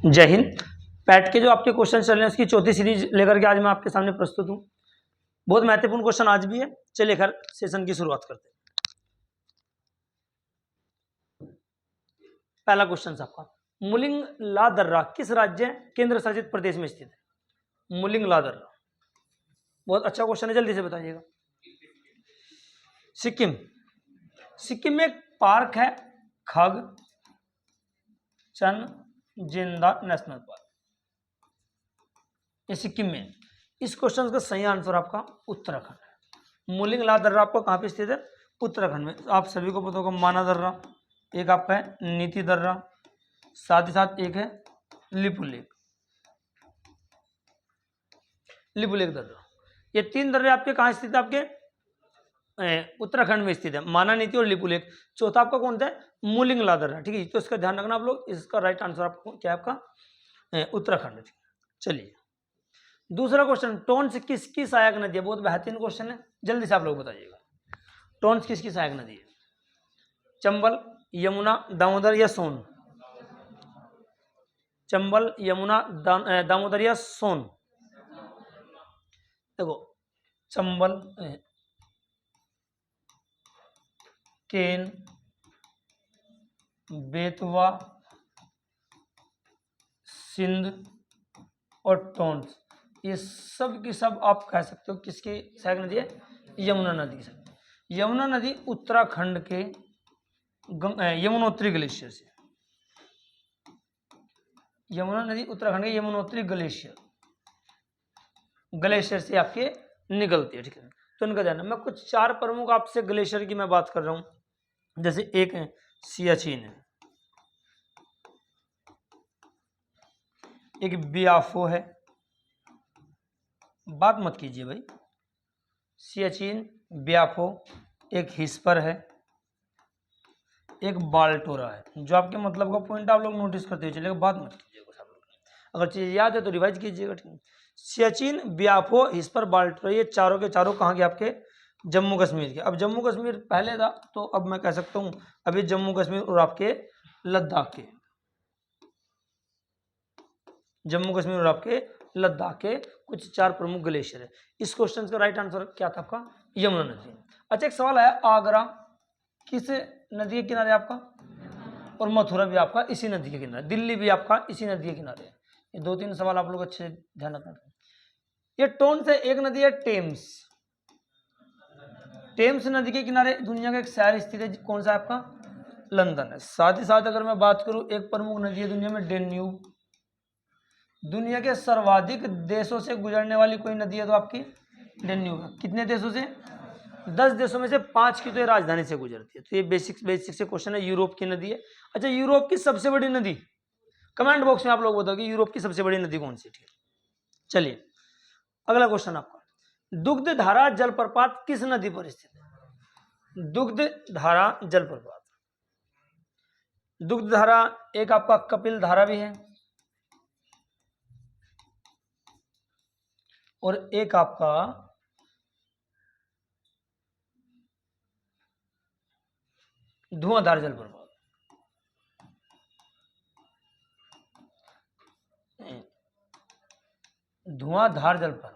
जय हिंद। पैट के जो आपके क्वेश्चन चल रहे हैं उसकी चौथी सीरीज लेकर के आज मैं आपके सामने प्रस्तुत हूँ। बहुत महत्वपूर्ण क्वेश्चन आज भी है। चलिए खैर सेशन की शुरुआत करते हैं। पहला क्वेश्चन आपका, मुलिंग ला दर्रा किस राज्य केंद्र शासित प्रदेश में स्थित है? मुलिंग ला दर्रा बहुत अच्छा क्वेश्चन है, जल्दी से बताइएगा। सिक्किम। सिक्किम में एक पार्क है खग चनजिंदा नेशनल पार्क, ये सिक्किम में। इस क्वेश्चन का सही आंसर आपका उत्तराखंड है। मुलिंग ला दर्रा आपको कहाँ पे स्थित है? उत्तराखंड में। आप सभी को पता होगा माना दर्रा, एक आपका है नीति दर्रा, साथ ही साथ एक है लिपुलेख दर्रा। ये तीन दर्रे आपके कहाँ स्थित है? आपके उत्तराखंड में स्थित है, माना, नीति और लिपुलेख। चौथा आपका कौन सा है? मुलिंग ला दर्रा। ठीक है, तो इसका ध्यान रखना आप लोग। इसका राइट आंसर आपको क्या है? आपका उत्तराखंड। चलिए दूसरा क्वेश्चन, टोन्स किसकी सहायक नदी है? बहुत बेहतरीन क्वेश्चन है, जल्दी से आप लोग बताइएगा। टोन्स किसकी सहायक नदी है? चंबल, यमुना, दामोदर या सोन? चंबल, यमुना, दामोदर या सोन? देखो चंबल, केन, बेतवा, सिंध और टोन्स, ये सब की सब आप कह सकते हो किसकी सहायक नदी है? यमुना नदी से। यमुना नदी उत्तराखंड के यमुनोत्री ग्लेशियर से, यमुना नदी उत्तराखंड के यमुनोत्री ग्लेशियर से आपके निकलती है। ठीक है, तो इनका ध्यान। मैं कुछ चार प्रमुख आपसे ग्लेशियर की मैं बात कर रहा हूं। जैसे एक है सियाचिन है, एक बियाफो है, बात मत कीजिए भाई, सियाचिन, बियाफो, एक हिस्पर है, एक बाल्टोरा है। जो आपके मतलब का पॉइंट आप लोग नोटिस करते हुए चलेगा, बात मत कीजिएगा। अगर चीज याद है तो रिवाइज कीजिएगा। ठीक, सियाचिन, बियाफो, हिस्पर, बाल्टोरा, ये चारों के चारों कहाँ के? आपके जम्मू कश्मीर के। अब जम्मू कश्मीर पहले था, तो अब मैं कह सकता हूँ अभी जम्मू कश्मीर और आपके लद्दाख के, जम्मू कश्मीर और आपके लद्दाख के कुछ चार प्रमुख ग्लेशियर है। इस क्वेश्चन का राइट आंसर क्या था? आपका यमुना नदी। अच्छा, एक सवाल है, आगरा किस नदी के किनारे आपका? और मथुरा भी आपका इसी नदी के किनारे, दिल्ली भी आपका इसी नदी के किनारे। ये दो तीन सवाल आप लोग अच्छे ध्यान रखना। ये टोन से एक नदी है टेम्स, टेम्स नदी के किनारे दुनिया का एक शहर स्थित है, कौन सा आपका? लंदन है। साथ ही साथ अगर मैं बात करूं, एक प्रमुख नदी है दुनिया में डेन्यूब। दुनिया के सर्वाधिक देशों से गुजरने वाली कोई नदी है तो आपकी डेन्यूब है। कितने देशों से? 10 देशों में से 5 की तो ये राजधानी से गुजरती है। तो ये बेसिक से क्वेश्चन है, यूरोप की नदी है। अच्छा, यूरोप की सबसे बड़ी नदी, कमेंट बॉक्स में आप लोग बताओगे यूरोप की सबसे बड़ी नदी कौन सी? ठीक है, चलिए अगला क्वेश्चन आपका, दुग्ध धारा जलप्रपात किस नदी पर स्थित है? दुग्ध धारा जलप्रपात, दुग्ध धारा एक आपका कपिल धारा भी है, और एक आपका धुआंधार जलप्रपात। धुआंधार जलप्रपात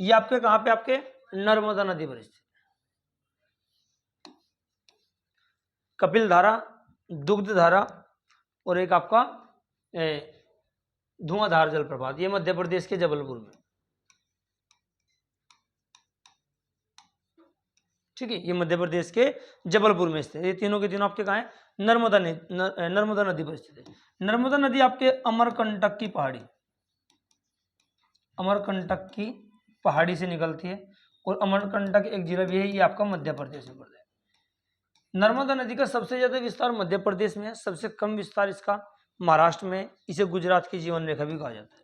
ये आपके कहां पे? आपके नर्मदा नदी पर स्थित। कपिल धारा, दुग्ध धारा और एक आपका धुआंधार जलप्रपात, ये मध्य प्रदेश के जबलपुर में। ठीक है, ये मध्य प्रदेश के जबलपुर में स्थित है। ये तीनों के तीनों आपके कहाँ है? नर्मदा नदी पर स्थित है। नर्मदा नदी आपके अमरकंटक की पहाड़ी, अमरकंटक की पहाड़ी से निकलती है, और अमरकंटक एक जिला भी है, ये आपका मध्य प्रदेश में पड़ता है। नर्मदा नदी का सबसे ज्यादा विस्तार मध्य प्रदेश में है, सबसे कम विस्तार इसका महाराष्ट्र में। इसे गुजरात की जीवन रेखा भी कहा जाता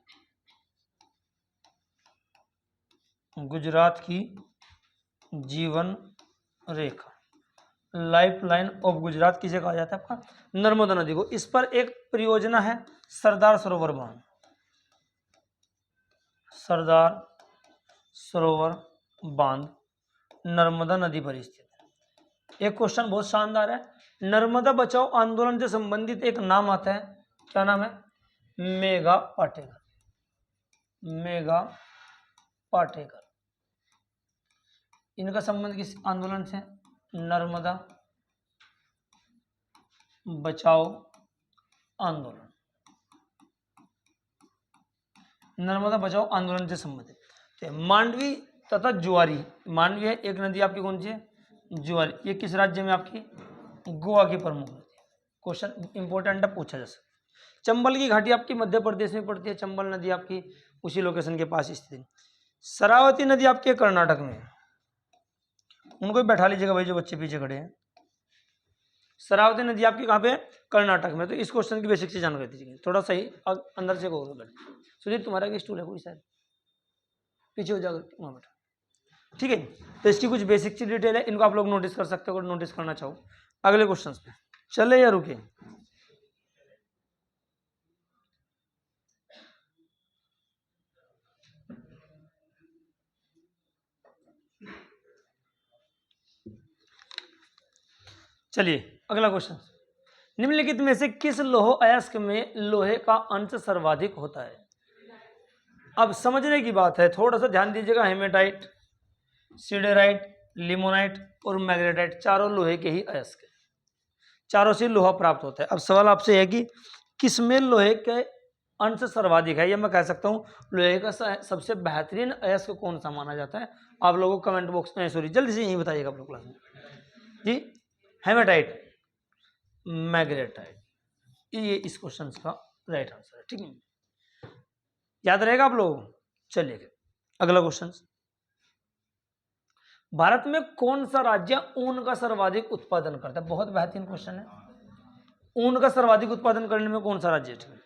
है। गुजरात की जीवन रेखा, लाइफ लाइन ऑफ गुजरात किसे कहा जाता है? आपका नर्मदा नदी को। इस पर एक परियोजना है सरदार सरोवर बांध, सरदार सरोवर बांध नर्मदा नदी पर स्थित है। एक क्वेश्चन बहुत शानदार है, नर्मदा बचाओ आंदोलन से संबंधित एक नाम आता है, क्या नाम है? मेघा पाटेकर, मेघा पाटेकर। इनका संबंध किस आंदोलन से? नर्मदा बचाओ आंदोलन, नर्मदा बचाओ आंदोलन से संबंधित। तो मांडवी तथा जुआरी, मांडवी है एक नदी आपकी कौन सी है? जुआरी। ये किस राज्य में? आपकी गोवा की प्रमुख नदी। क्वेश्चन इंपॉर्टेंट है, पूछा जा सकता है। चंबल की घाटी आपकी मध्य प्रदेश में पड़ती है, चंबल नदी आपकी उसी लोकेशन के पास स्थित है। शरावती नदी आपके कर्नाटक में है। उनको भी बैठा लीजिएगा भाई जो बच्चे पीछे खड़े हैं। शरावती नदी आपकी कहाँ पे? कर्नाटक में। तो इस क्वेश्चन की बेसिक से जानकारी दीजिए, थोड़ा सही अंदर से कहो। सुधीर तुम्हारा क्या स्टूल है कोई शायद, पीछे हो जाकर वहाँ बैठा, ठीक है। तो इसकी कुछ बेसिक सी डिटेल है, इनको आप लोग नोटिस कर सकते हो अगर नोटिस करना चाहो। अगले क्वेश्चन पे चले या रुके? चलिए अगला क्वेश्चन, निम्नलिखित में से किस लौह अयस्क में लोहे का अंश सर्वाधिक होता है? अब समझने की बात है, थोड़ा सा ध्यान दीजिएगा। हेमेटाइट, सिडेराइट, लिमोनाइट और मैग्नेटाइट चारों लोहे के ही अयस्क है, चारों से लोहा प्राप्त होता है। अब सवाल आपसे है कि किसमें लोहे के अंश सर्वाधिक है, या मैं कह सकता हूँ लोहे का सबसे बेहतरीन अयस्क कौन सा माना जाता है? आप लोगों को कमेंट बॉक्स में, सॉरी जल्दी से यही बताइएगा आप लोग क्लास में जी। हेमेटाइट, मैग्नेटाइट, ये इस क्वेश्चन का राइट आंसर है, ठीक है, याद रहेगा आप लोग। चलिए अगला क्वेश्चन, भारत में कौन सा राज्य ऊन का सर्वाधिक उत्पादन करता है? बहुत बेहतरीन क्वेश्चन है। ऊन का सर्वाधिक उत्पादन करने में कौन सा राज्य है?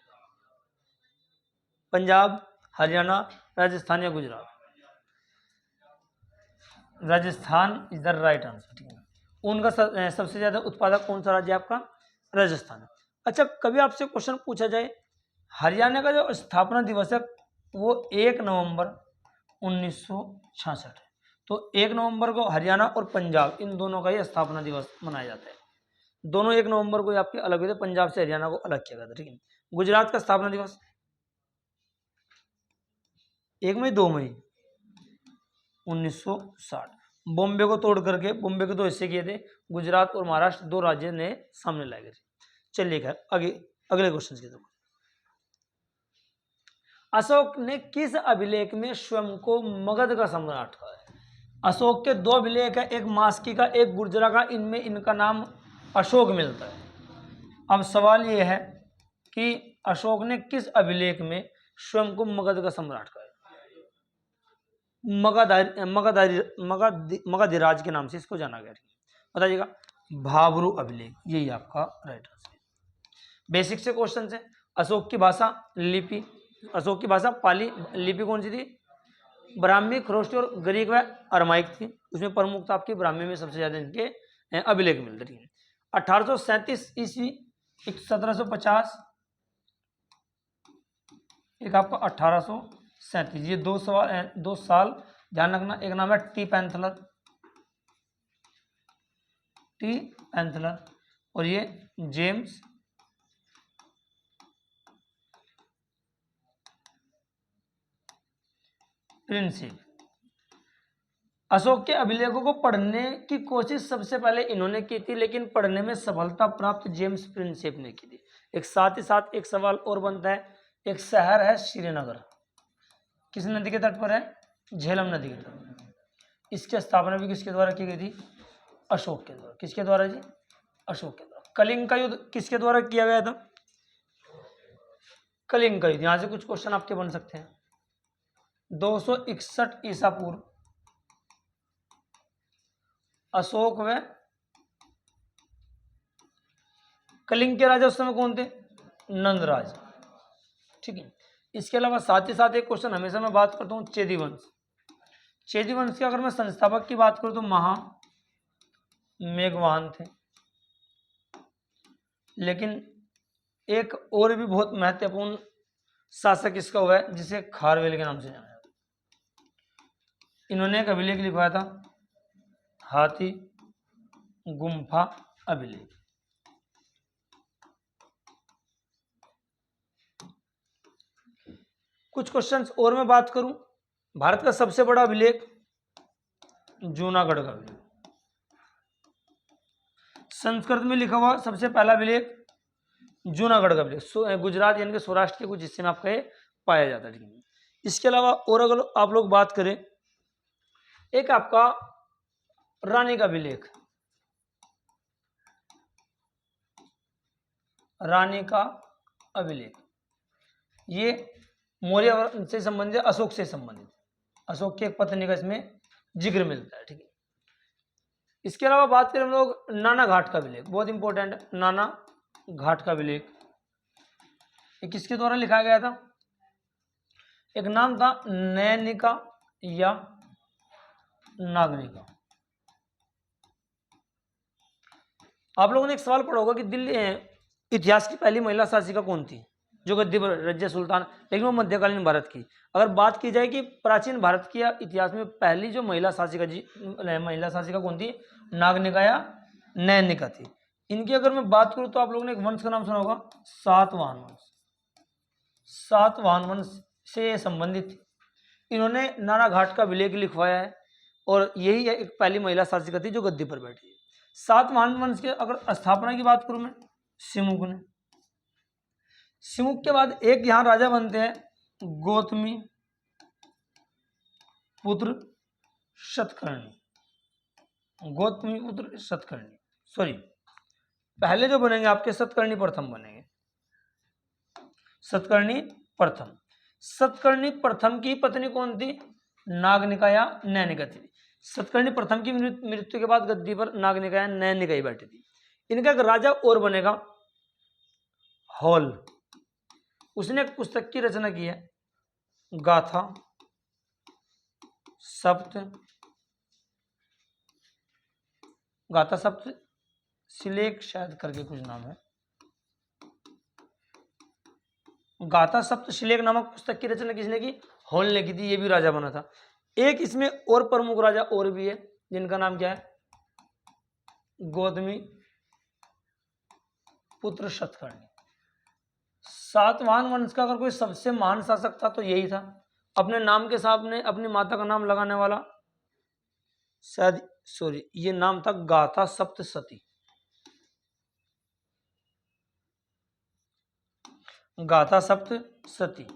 पंजाब, हरियाणा, राजस्थान या Gujarat? Rajasthan is the right answer, ठीक है। ऊन का सबसे ज्यादा उत्पादक कौन सा राज्य है आपका? राजस्थान है। अच्छा, कभी आपसे क्वेश्चन पूछा जाए हरियाणा का जो स्थापना दिवस है वो 1 नवंबर 1966 है, तो 1 नवंबर को हरियाणा और पंजाब इन दोनों का ही स्थापना दिवस मनाया जाता है। दोनों 1 नवंबर को आपके अलग हुए थे, पंजाब से हरियाणा को अलग किया गया था, ठीक है। गुजरात का स्थापना दिवस 1 मई 2 मई 1960। बॉम्बे को तोड़ करके बॉम्बे के 2 हिस्से किए थे, गुजरात और महाराष्ट्र 2 राज्य ने सामने लाए गए थे। चलिए खैर आगे अगले क्वेश्चन की तरफ। अशोक ने किस अभिलेख में स्वयं को मगध का सम्राट कहा है? अशोक के 2 अभिलेख है, एक मास्की का, एक गुर्जरा का, इनमें इनका नाम अशोक मिलता है। अब सवाल यह है कि अशोक ने किस अभिलेख में स्वयं को मगध का सम्राट कहा है? मगधराज के नाम से इसको जाना गया, बताइएगा। भाब्रू अभिलेख, यही आपका राइट आंसर है। बेसिक से क्वेश्चन है। अशोक की भाषा लिपि, अशोक की भाषा पाली, लिपि कौन सी थी? ब्राह्मी, खरोष्टी और ग्रीक व अरमाइक थी। उसमें प्रमुख था आपकी ब्राह्मी में सबसे ज्यादा इनके अभिलेख मिलते थे। 1837 ईस्वी, 1750, एक आपका 1837। ये 2 साल ध्यान रखना। एक नाम है टी पैंथलर, टी पैंथलर, और ये जेम्स प्रिंसिप। अशोक के अभिलेखों को पढ़ने की कोशिश सबसे पहले इन्होंने की थी, लेकिन पढ़ने में सफलता प्राप्त जेम्स प्रिंसिप ने की थी। एक साथ ही साथ एक सवाल और बनता है, एक शहर है श्रीनगर, किस नदी के तट पर है? झेलम नदी के तट पर। इसकी स्थापना भी किसके द्वारा की गई थी? अशोक के द्वारा। किसके द्वारा जी? अशोक के द्वारा। कलिंग का युद्ध किसके द्वारा किया गया था? कलिंग का युद्ध। यहां से कुछ क्वेश्चन आपके बन सकते हैं। 261 ईसा पूर्व अशोक व कलिंग के राजा उस समय कौन थे? नंदराज, ठीक है। इसके अलावा साथ ही साथ एक क्वेश्चन हमेशा मैं बात करता हूं चेदी वंश। चेदी वंश के अगर मैं संस्थापक की बात करूं तो महा मेघवाहन थे, लेकिन एक और भी बहुत महत्वपूर्ण शासक इसका हुआ है जिसे खारवेल के नाम से जाना जाता है। इन्होंने एक अभिलेख लिखवाया था, हाथी गुम्फा अभिलेख। कुछ क्वेश्चंस और मैं बात करूं, भारत का सबसे बड़ा अभिलेख जूनागढ़ का अभिलेख। संस्कृत में लिखा हुआ सबसे पहला अभिलेख जूनागढ़ का अभिलेख, गुजरात यानी कि सौराष्ट्र के कुछ हिस्से में आपका ये पाया जाता है। ठीक है, इसके अलावा और अगर आप लोग बात करें, एक आपका रानी का अभिलेख, रानी का अभिलेख, ये मौर्य वंश से संबंधित, अशोक से संबंधित, अशोक की एक पत्नी का इसमें जिक्र मिलता है। ठीक है, इसके अलावा बात करें हम लोग नाना घाट का अभिलेख, बहुत इंपॉर्टेंट है, नाना घाट का अभिलेख। ये किसके द्वारा लिखा गया था? एक नाम था नैनिका या नागनिका। आप लोगों ने एक सवाल पढ़ा होगा कि दिल्ली इतिहास की पहली महिला शासिका कौन थी जो गद्दी पर, रजिया सुल्तान, लेकिन वो मध्यकालीन भारत की। अगर बात की जाए कि प्राचीन भारत के इतिहास में पहली जो महिला शासिका कौन थी, नागनिका या नैनिका थी। इनकी अगर मैं बात करूं तो आप लोगों ने एक वंश का नाम सुना होगा, सातवाहन वंश। सातवाहन वंश से संबंधित थी। इन्होंने नाना घाट का अभिलेख लिखवाया है और यही एक पहली महिला शासिका थी जो गद्दी पर बैठी है। सातवाहन वंश के अगर स्थापना की बात करूं मैं, सिमुक ने। सिमुक के बाद एक यहां राजा बनते हैं गौतमी पुत्र सतकर्णी। गौतमी पुत्र सतकर्णी, सॉरी, पहले जो बनेंगे आपके सतकर्णी प्रथम बनेंगे, सतकर्णी प्रथम। सतकर्णी प्रथम की पत्नी कौन थी? नागनिका या नैनिका थी। सतकर्णी प्रथम की मृत्यु के बाद गद्दी पर नागनिका या नैनिका ही बैठी थी। इनका एक राजा और बनेगा, हॉल। उसने एक पुस्तक की रचना की है, गाथा सप्त, गाथा सप्त शिलेख शायद करके कुछ नाम है, गाथा सप्त शिलेख नामक पुस्तक की रचना किसने की? हॉल ने की थी। ये भी राजा बना था। एक इसमें और प्रमुख राजा और भी है जिनका नाम क्या है? गौतमी पुत्र सतकर्णी। सातवाहन वंश का अगर कोई सबसे महान शासक था तो यही था। अपने नाम के सामने अपनी माता का नाम लगाने वाला, शायद सॉरी, ये नाम था गाथा सप्तशती। गाथा सप्तशती,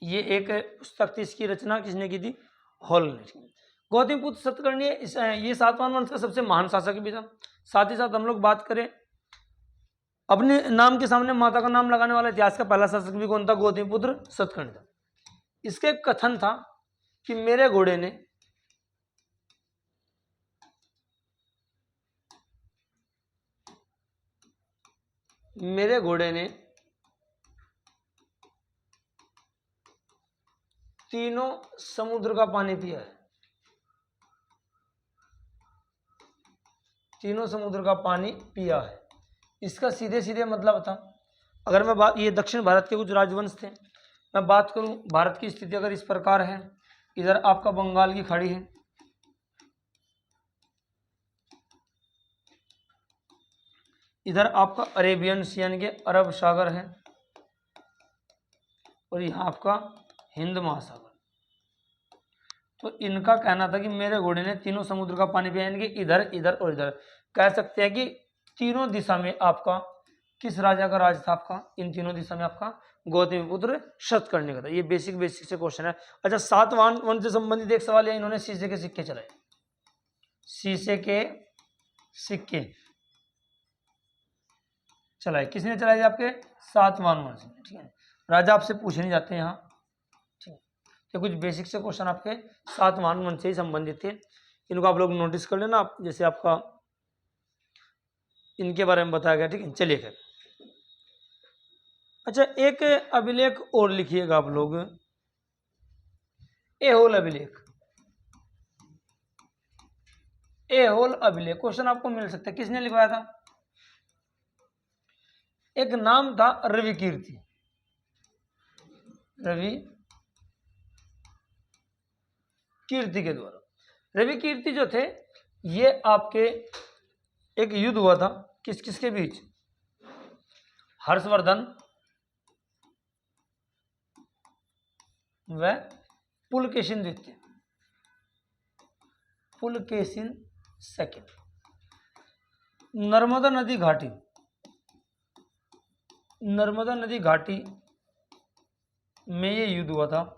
ये एक पुस्तक थी, इसकी रचना किसने की थी? हॉल ने। गौतमी पुत्र सतकर्णी ये सातवाहन वंश का सबसे महान शासक भी था। साथ ही साथ हम लोग बात करें, अपने नाम के सामने माता का नाम लगाने वाला इतिहास का पहला शासक भी कौन था? गौतमी पुत्र सतकर्णी था। इसका एक कथन था कि मेरे घोड़े ने तीनों समुद्र का पानी पिया है। तीनों समुद्र का पानी पिया है। इसका सीधे सीधे मतलब था, अगर मैं बात, ये दक्षिण भारत के कुछ राजवंश थे, मैं बात करूं भारत की स्थिति अगर इस प्रकार है, इधर आपका बंगाल की खाड़ी है, इधर आपका अरेबियन सी यानी कि अरब सागर है, और यहाँ आपका हिंद महासागर। तो इनका कहना था कि मेरे घोड़े ने तीनों समुद्र का पानी पिया, यानी कि इधर, इधर और इधर। कह सकते हैं कि तीनों दिशा में आपका किस राजा का राज था? आपका इन तीनों दिशा में आपका गौतमी पुत्र सतकर्णी का था। ये बेसिक से क्वेश्चन है। अच्छा, सातवाहन वंश से संबंधित एक सवाल है, इन्होंने शीशे के सिक्के चलाए। शीशे के सिक्के चलाए, किसने चलाए? आपके सातवाहन वंश ने। ठीक है, राजा आपसे पूछे नहीं जाते यहाँ। ठीक है, तो कुछ बेसिक से क्वेश्चन आपके सातवाहन वंश से ही संबंधित थे, इनको आप लोग नोटिस कर लेना। आप जैसे आपका इनके बारे में बताया गया। ठीक है, चलिए खैर। अच्छा, एक अभिलेख और लिखिएगा आप लोग, एहोल अभिलेख। एहोल अभिलेख क्वेश्चन आपको मिल सकता है, किसने लिखवाया था? एक नाम था रवि कीर्ति। रवि कीर्ति के द्वारा। रवि कीर्ति जो थे, ये आपके एक युद्ध हुआ था किस किस के बीच? हर्षवर्धन व पुलकेशिन द्वितीय, पुलकेशिन सेकंड। नर्मदा नदी घाटी, नर्मदा नदी घाटी में ये युद्ध हुआ था,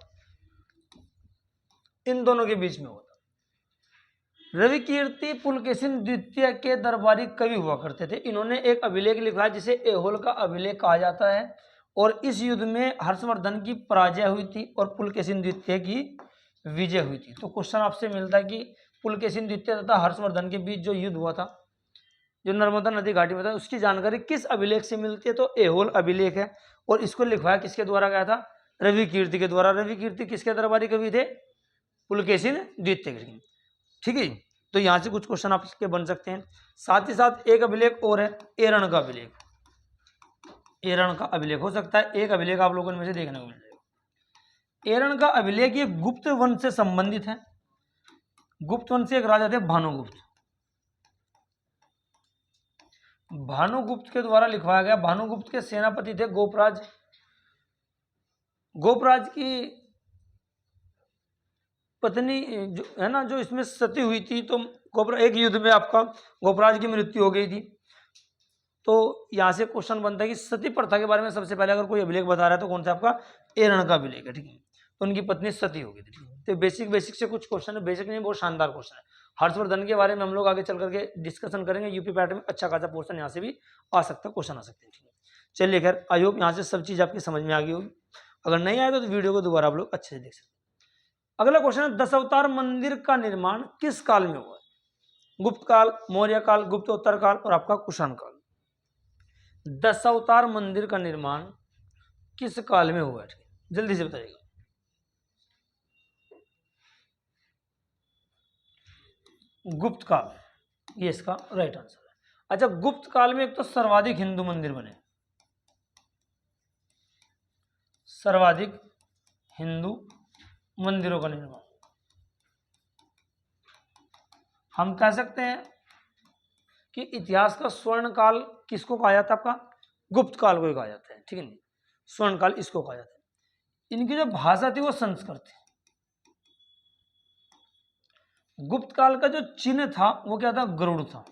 इन दोनों के बीच में हुआ था। रविकीर्ति पुलकेशिन द्वितीय के दरबारी कवि हुआ करते थे। इन्होंने एक अभिलेख लिखा जिसे ऐहोल का अभिलेख कहा जाता है, और इस युद्ध में हर्षवर्धन की पराजय हुई थी और पुलकेशिन द्वितीय की विजय हुई थी। तो क्वेश्चन आपसे मिलता है कि पुलकेशिन द्वितीय तथा हर्षवर्धन के बीच जो युद्ध हुआ था, जो नर्मदा नदी घाटी में था, उसकी जानकारी किस अभिलेख से मिलती है? तो ऐहोल अभिलेख है, और इसको लिखवाया किसके द्वारा गया था? रविकीर्ति के द्वारा। रविकीर्ति किसके दरबारी कवि थे? पुलकेशिन द्वितीय के। ठीक है, तो यहाँ से कुछ क्वेश्चन आपके बन सकते हैं। साथ ही साथ एक अभिलेख और है, एरण का अभिलेख। एरण का अभिलेख हो सकता है, एक अभिलेख आप लोगों में से देखने को मिल जाएगा। एरण का अभिलेख ये गुप्त वंश से संबंधित है। गुप्त वंश से एक राजा थे भानुगुप्त। भानुगुप्त के द्वारा लिखवाया गया। भानुगुप्त के सेनापति थे गोपराज। गोपराज की पत्नी जो है ना, जो इसमें सती हुई थी, तो एक युद्ध में आपका गोपराज की मृत्यु हो गई थी। तो यहां से क्वेश्चन बनता है कि सती प्रथा के बारे में सबसे पहले अगर कोई अभिलेख बता रहा है तो कौन सा? आपका एरण का अभिलेख है। ठीक है, तो उनकी पत्नी सती हो गई थी। तो बेसिक से कुछ क्वेश्चन है, बेसिक नहीं, बहुत शानदार क्वेश्चन है। हर्षवर्धन के बारे में हम लोग आगे चल करके डिस्कशन करेंगे। यूपी पैटर्न में अच्छा खासा पोर्शन यहाँ से भी आ सकता है, क्वेश्चन आ सकते हैं। ठीक है, चलिए खैर, आई होप यहाँ से सब चीज़ आपकी समझ में आ गई होगी। अगर नहीं आए तो वीडियो को दोबारा आप लोग अच्छे से देख सकते हैं। अगला क्वेश्चन है, दशावतार मंदिर का निर्माण किस काल में हुआ? गुप्त काल, मौर्य काल, गुप्तोत्तर काल और आपका कुषाण काल। दशावतार मंदिर का निर्माण किस काल में हुआ है? जल्दी से बताइएगा। गुप्त काल, ये इसका राइट आंसर है। अच्छा, गुप्त काल में एक तो सर्वाधिक हिंदू मंदिर बने, सर्वाधिक हिंदू मंदिरों का निर्माण। हम कह सकते हैं कि इतिहास का स्वर्ण काल किसको कहा जाता है? आपका गुप्त काल को ही कहा जाता है। ठीक है, नहीं, स्वर्ण काल इसको कहा जाता है। इनकी जो भाषा थी वो संस्कृत थी। गुप्त काल का जो चिन्ह था वो क्या था? गरुड़ था।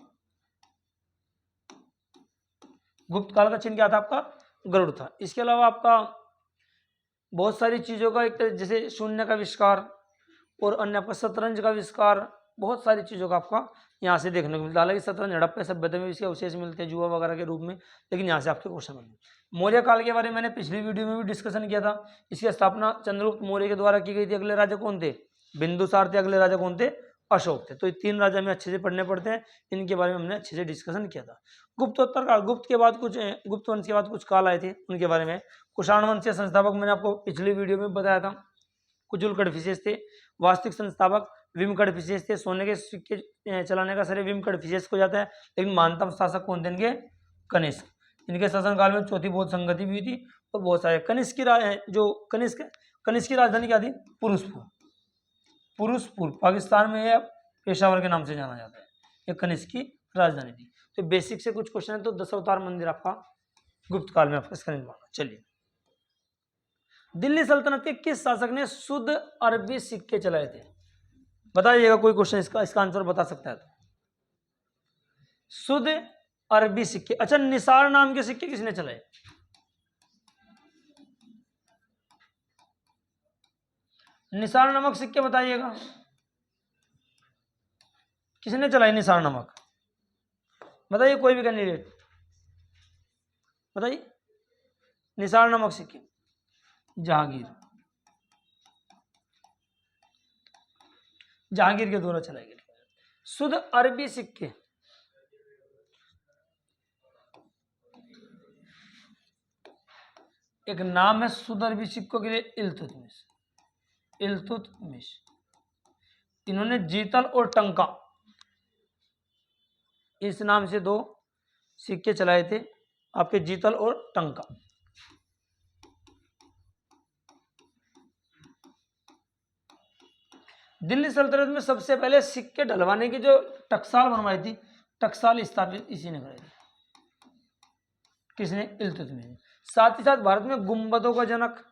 गुप्त काल का चिन्ह क्या था? आपका गरुड़ था। इसके अलावा आपका बहुत सारी चीजों का एक जैसे शून्य का आविष्कार और अन्य आपका शतरंज का आविष्कार, बहुत सारी चीजों का आपका यहाँ से देखने को मिलता है। हालांकि शतरंज हड़प्पा सभ्यता में इसके अवशेष मिलते हैं जुआ वगैरह के रूप में, लेकिन यहाँ से आपके क्वेश्चन बनते। मौर्य काल के बारे में मैंने पिछली वीडियो में भी डिस्कशन किया था। इसकी स्थापना चंद्रगुप्त मौर्य के द्वारा की गई थी। अगले राजा कौन थे? बिंदुसार थे। अगले राजा कौन थे? अशोक थे। तो ये तीन राजा में अच्छे से पढ़ने पड़ते हैं, इनके बारे में हमने अच्छे से डिस्कशन किया था। गुप्तोत्तर काल, गुप्त के बाद कुछ गुप्त वंश के बाद कुछ काल आए थे, उनके बारे में। कुषाण वंश के संस्थापक मैंने आपको पिछली वीडियो में बताया था, कुजुल कड़फिसेस थे। वास्तविक संस्थापक विम कड़फिसेस थे। सोने के सिक्के चलाने का श्रेय विम कड़फिसेस को जाता है, लेकिन महानतम शासक कौन थे इनके? कनिष्क। इनके शासनकाल में चौथी बौद्ध संगति भी हुई थी और बहुत सारे। कनिष्क की राजधानी क्या थी? पुरुषपुर। पुरुषपुर पाकिस्तान में है, पेशावर के नाम से जाना जाता है। ये कनिष्क की राजधानी थी। तो बेसिक से कुछ क्वेश्चन है। तो दशावतार मंदिर आपका गुप्त काल में आपका इसका निर्माण। चलिए, दिल्ली सल्तनत के किस शासक ने शुद्ध अरबी सिक्के चलाए थे? बताइएगा कोई क्वेश्चन इसका आंसर बता सकता है तो। शुद्ध अरबी सिक्के। अच्छा, निसार नाम के सिक्के किसने चलाए? निसार नामक सिक्के बताइएगा, किसने चलाए निसार नामक? बताइए कोई भी कैंडिडेट बताइए। निसार नामक सिक्के जहांगीर के द्वारा चलाए गए। शुद्ध अरबी सिक्के, एक नाम है शुद्ध अरबी सिक्कों के लिए, इल्तुतमिश। इन्होंने जीतल और टंका, इस नाम से दो सिक्के चलाए थे आपके, जीतल और टंका। दिल्ली सल्तनत में सबसे पहले सिक्के ढलवाने की जो टकसाल बनवाई थी, टकसाल स्थापित इसी ने कराई थी। किसने? इल्तुतमिश। साथ ही साथ भारत में गुंबदों का जनक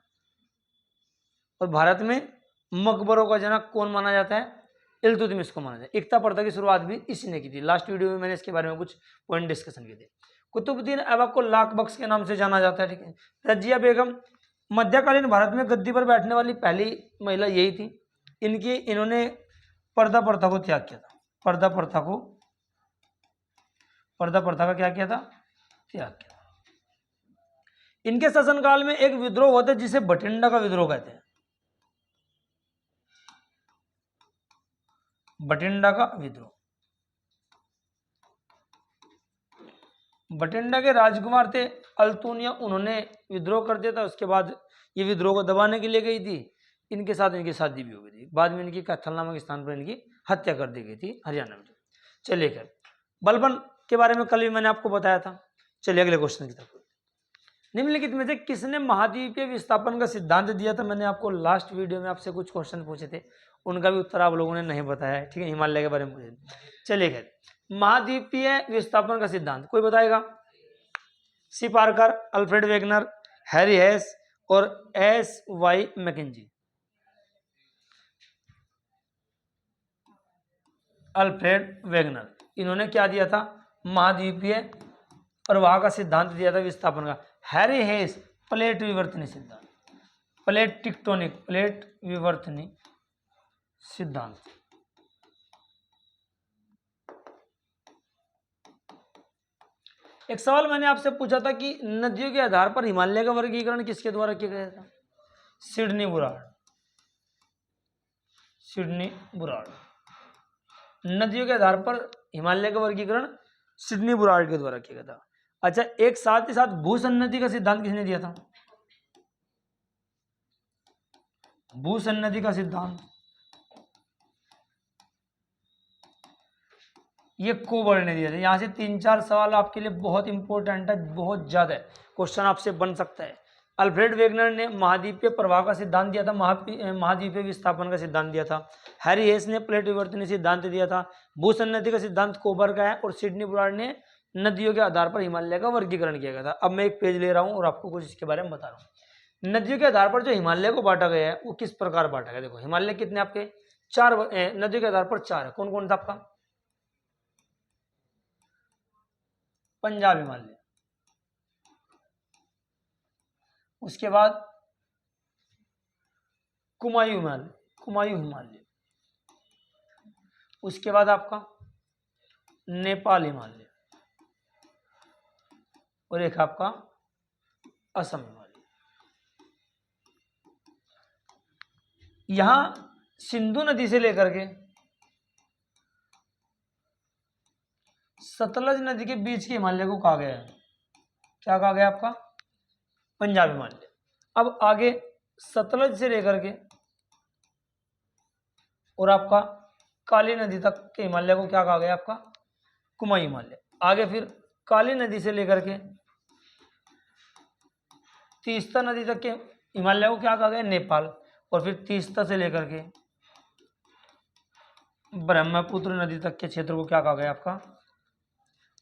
और भारत में मकबरों का जनक कौन माना जाता है? इल्तुतमिश को माना जाता है। एकता प्रथा की शुरुआत भी इसी ने की थी। लास्ट वीडियो में मैंने इसके बारे में कुछ पॉइंट डिस्कशन किए थे। कुतुबुद्दीन ऐबक को लाख बख्श के नाम से जाना जाता है, ठीक है। रजिया बेगम मध्यकालीन भारत में गद्दी पर बैठने वाली पहली महिला यही थी। इन्होंने पर्दा प्रथा को त्याग किया था। पर्दा प्रथा का क्या किया था? त्याग किया। इनके शासनकाल में एक विद्रोह हुआ था जिसे बठिंडा का विद्रोह कहते हैं। बठिंडा का विद्रोह। बठिंडा के राजकुमार थे अल्तुनिया, उन्होंने विद्रोह कर दिया था। उसके बाद ये विद्रोह को दबाने के लिए गई थी। इनके साथ इनकी शादी भी हो गई थी। बाद में इनकी कैथल नामक स्थान पर इनकी हत्या कर दी गई थी हरियाणा में। चलिए खैर, बलबन के बारे में कल भी मैंने आपको बताया था। चलिए अगले क्वेश्चन की तरफ। निम्नलिखित में से किसने महाद्वीपीय विस्थापन का सिद्धांत दिया था? मैंने आपको लास्ट वीडियो में आपसे कुछ क्वेश्चन पूछे थे, उनका भी उत्तर आप लोगों ने नहीं बताया है, ठीक है। हिमालय के बारे में पूछे। चलिए खैर, महाद्वीपीय विस्थापन का सिद्धांत कोई बताएगा? C Parker, Alfred Wegener, Harry Hess और SY मैकेंजी। अल्फ्रेड वेगनर, इन्होंने क्या दिया था? महाद्वीपीय प्रवाह का सिद्धांत दिया था विस्थापन का। हैरी हेस प्लेट विवर्तनी सिद्धांत, प्लेट विवर्तनी सिद्धांत। एक सवाल मैंने आपसे पूछा था कि नदियों के आधार पर हिमालय का वर्गीकरण किसके द्वारा किया गया था? सिडनी बुराड़। नदियों के आधार पर हिमालय का वर्गीकरण सिडनी बुराड़ के द्वारा किया गया था। अच्छा, एक साथ ही साथ भूसन्नति का सिद्धांत किसने दिया था? भूसन्नति का सिद्धांत ये कोबर ने दिया था। यहां से 3-4 सवाल आपके लिए बहुत इंपॉर्टेंट है, बहुत ज्यादा क्वेश्चन आपसे बन सकता है। अल्फ्रेड वेगनर ने महाद्वीपीय प्रवाह का सिद्धांत दिया था, महाद्वीपीय विस्थापन का सिद्धांत दिया था। हैरी हेस ने प्लेट विवर्तनी सिद्धांत दिया था। भूसन्नति का सिद्धांत कोबर का है। और सिडनी बुराड़ ने नदियों के आधार पर हिमालय का वर्गीकरण किया गया था। अब मैं एक पेज ले रहा हूं और आपको कुछ इसके बारे में बता रहा हूँ। नदियों के आधार पर जो हिमालय को बांटा गया है वो किस प्रकार बांटा गया? देखो, हिमालय कितने आपके 4 नदियों के आधार पर 4 है। कौन कौन था आपका? पंजाब हिमालय, उसके बाद कुमायूं हिमालय, उसके बाद आपका नेपाल हिमालय और एक आपका असम हिमालय। यहां सिंधु नदी से लेकर के सतलज नदी के बीच के हिमालय को कहा गया है, क्या कहा गया आपका? पंजाब हिमालय। अब आगे सतलज से लेकर के और आपका काली नदी तक के हिमालय को क्या कहा गया आपका? कुमायूं हिमालय। आगे फिर काली नदी से लेकर के तीस्ता नदी तक के हिमालय को क्या कहा गया? नेपाल। और फिर तीस्ता से लेकर के ब्रह्मपुत्र नदी तक के क्षेत्र को क्या कहा गया आपका?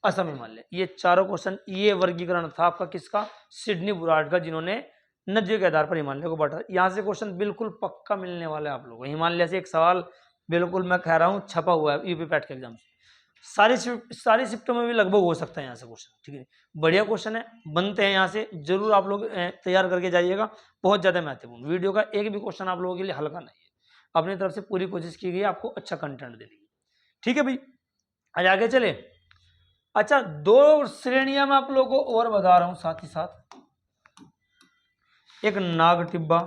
असम हिमालय। ये चारों क्वेश्चन, ये वर्गीकरण था आपका किसका? सिडनी बुराड़ का, जिन्होंने नदियों के आधार पर हिमालय को बांटा। यहां से क्वेश्चन बिल्कुल पक्का मिलने वाला है आप लोगों को। हिमालय से एक सवाल बिल्कुल मैं कह रहा हूं छपा हुआ है यूपी पैट के एग्जाम से। सारी शिफ्टों में भी लगभग हो सकता है यहाँ से क्वेश्चन, ठीक है। बढ़िया क्वेश्चन है, बनते हैं यहाँ से, जरूर आप लोग तैयार करके जाइएगा। बहुत ज्यादा महत्वपूर्ण वीडियो का एक भी क्वेश्चन आप लोगों के लिए हल्का नहीं है। अपनी तरफ से पूरी कोशिश की गई है आपको अच्छा कंटेंट देने की, ठीक है भाई। आज आगे चले। अच्छा, 2 श्रेणियां मैं आप लोगों को और बता रहा हूं साथ ही साथ। एक नाग टिब्बा,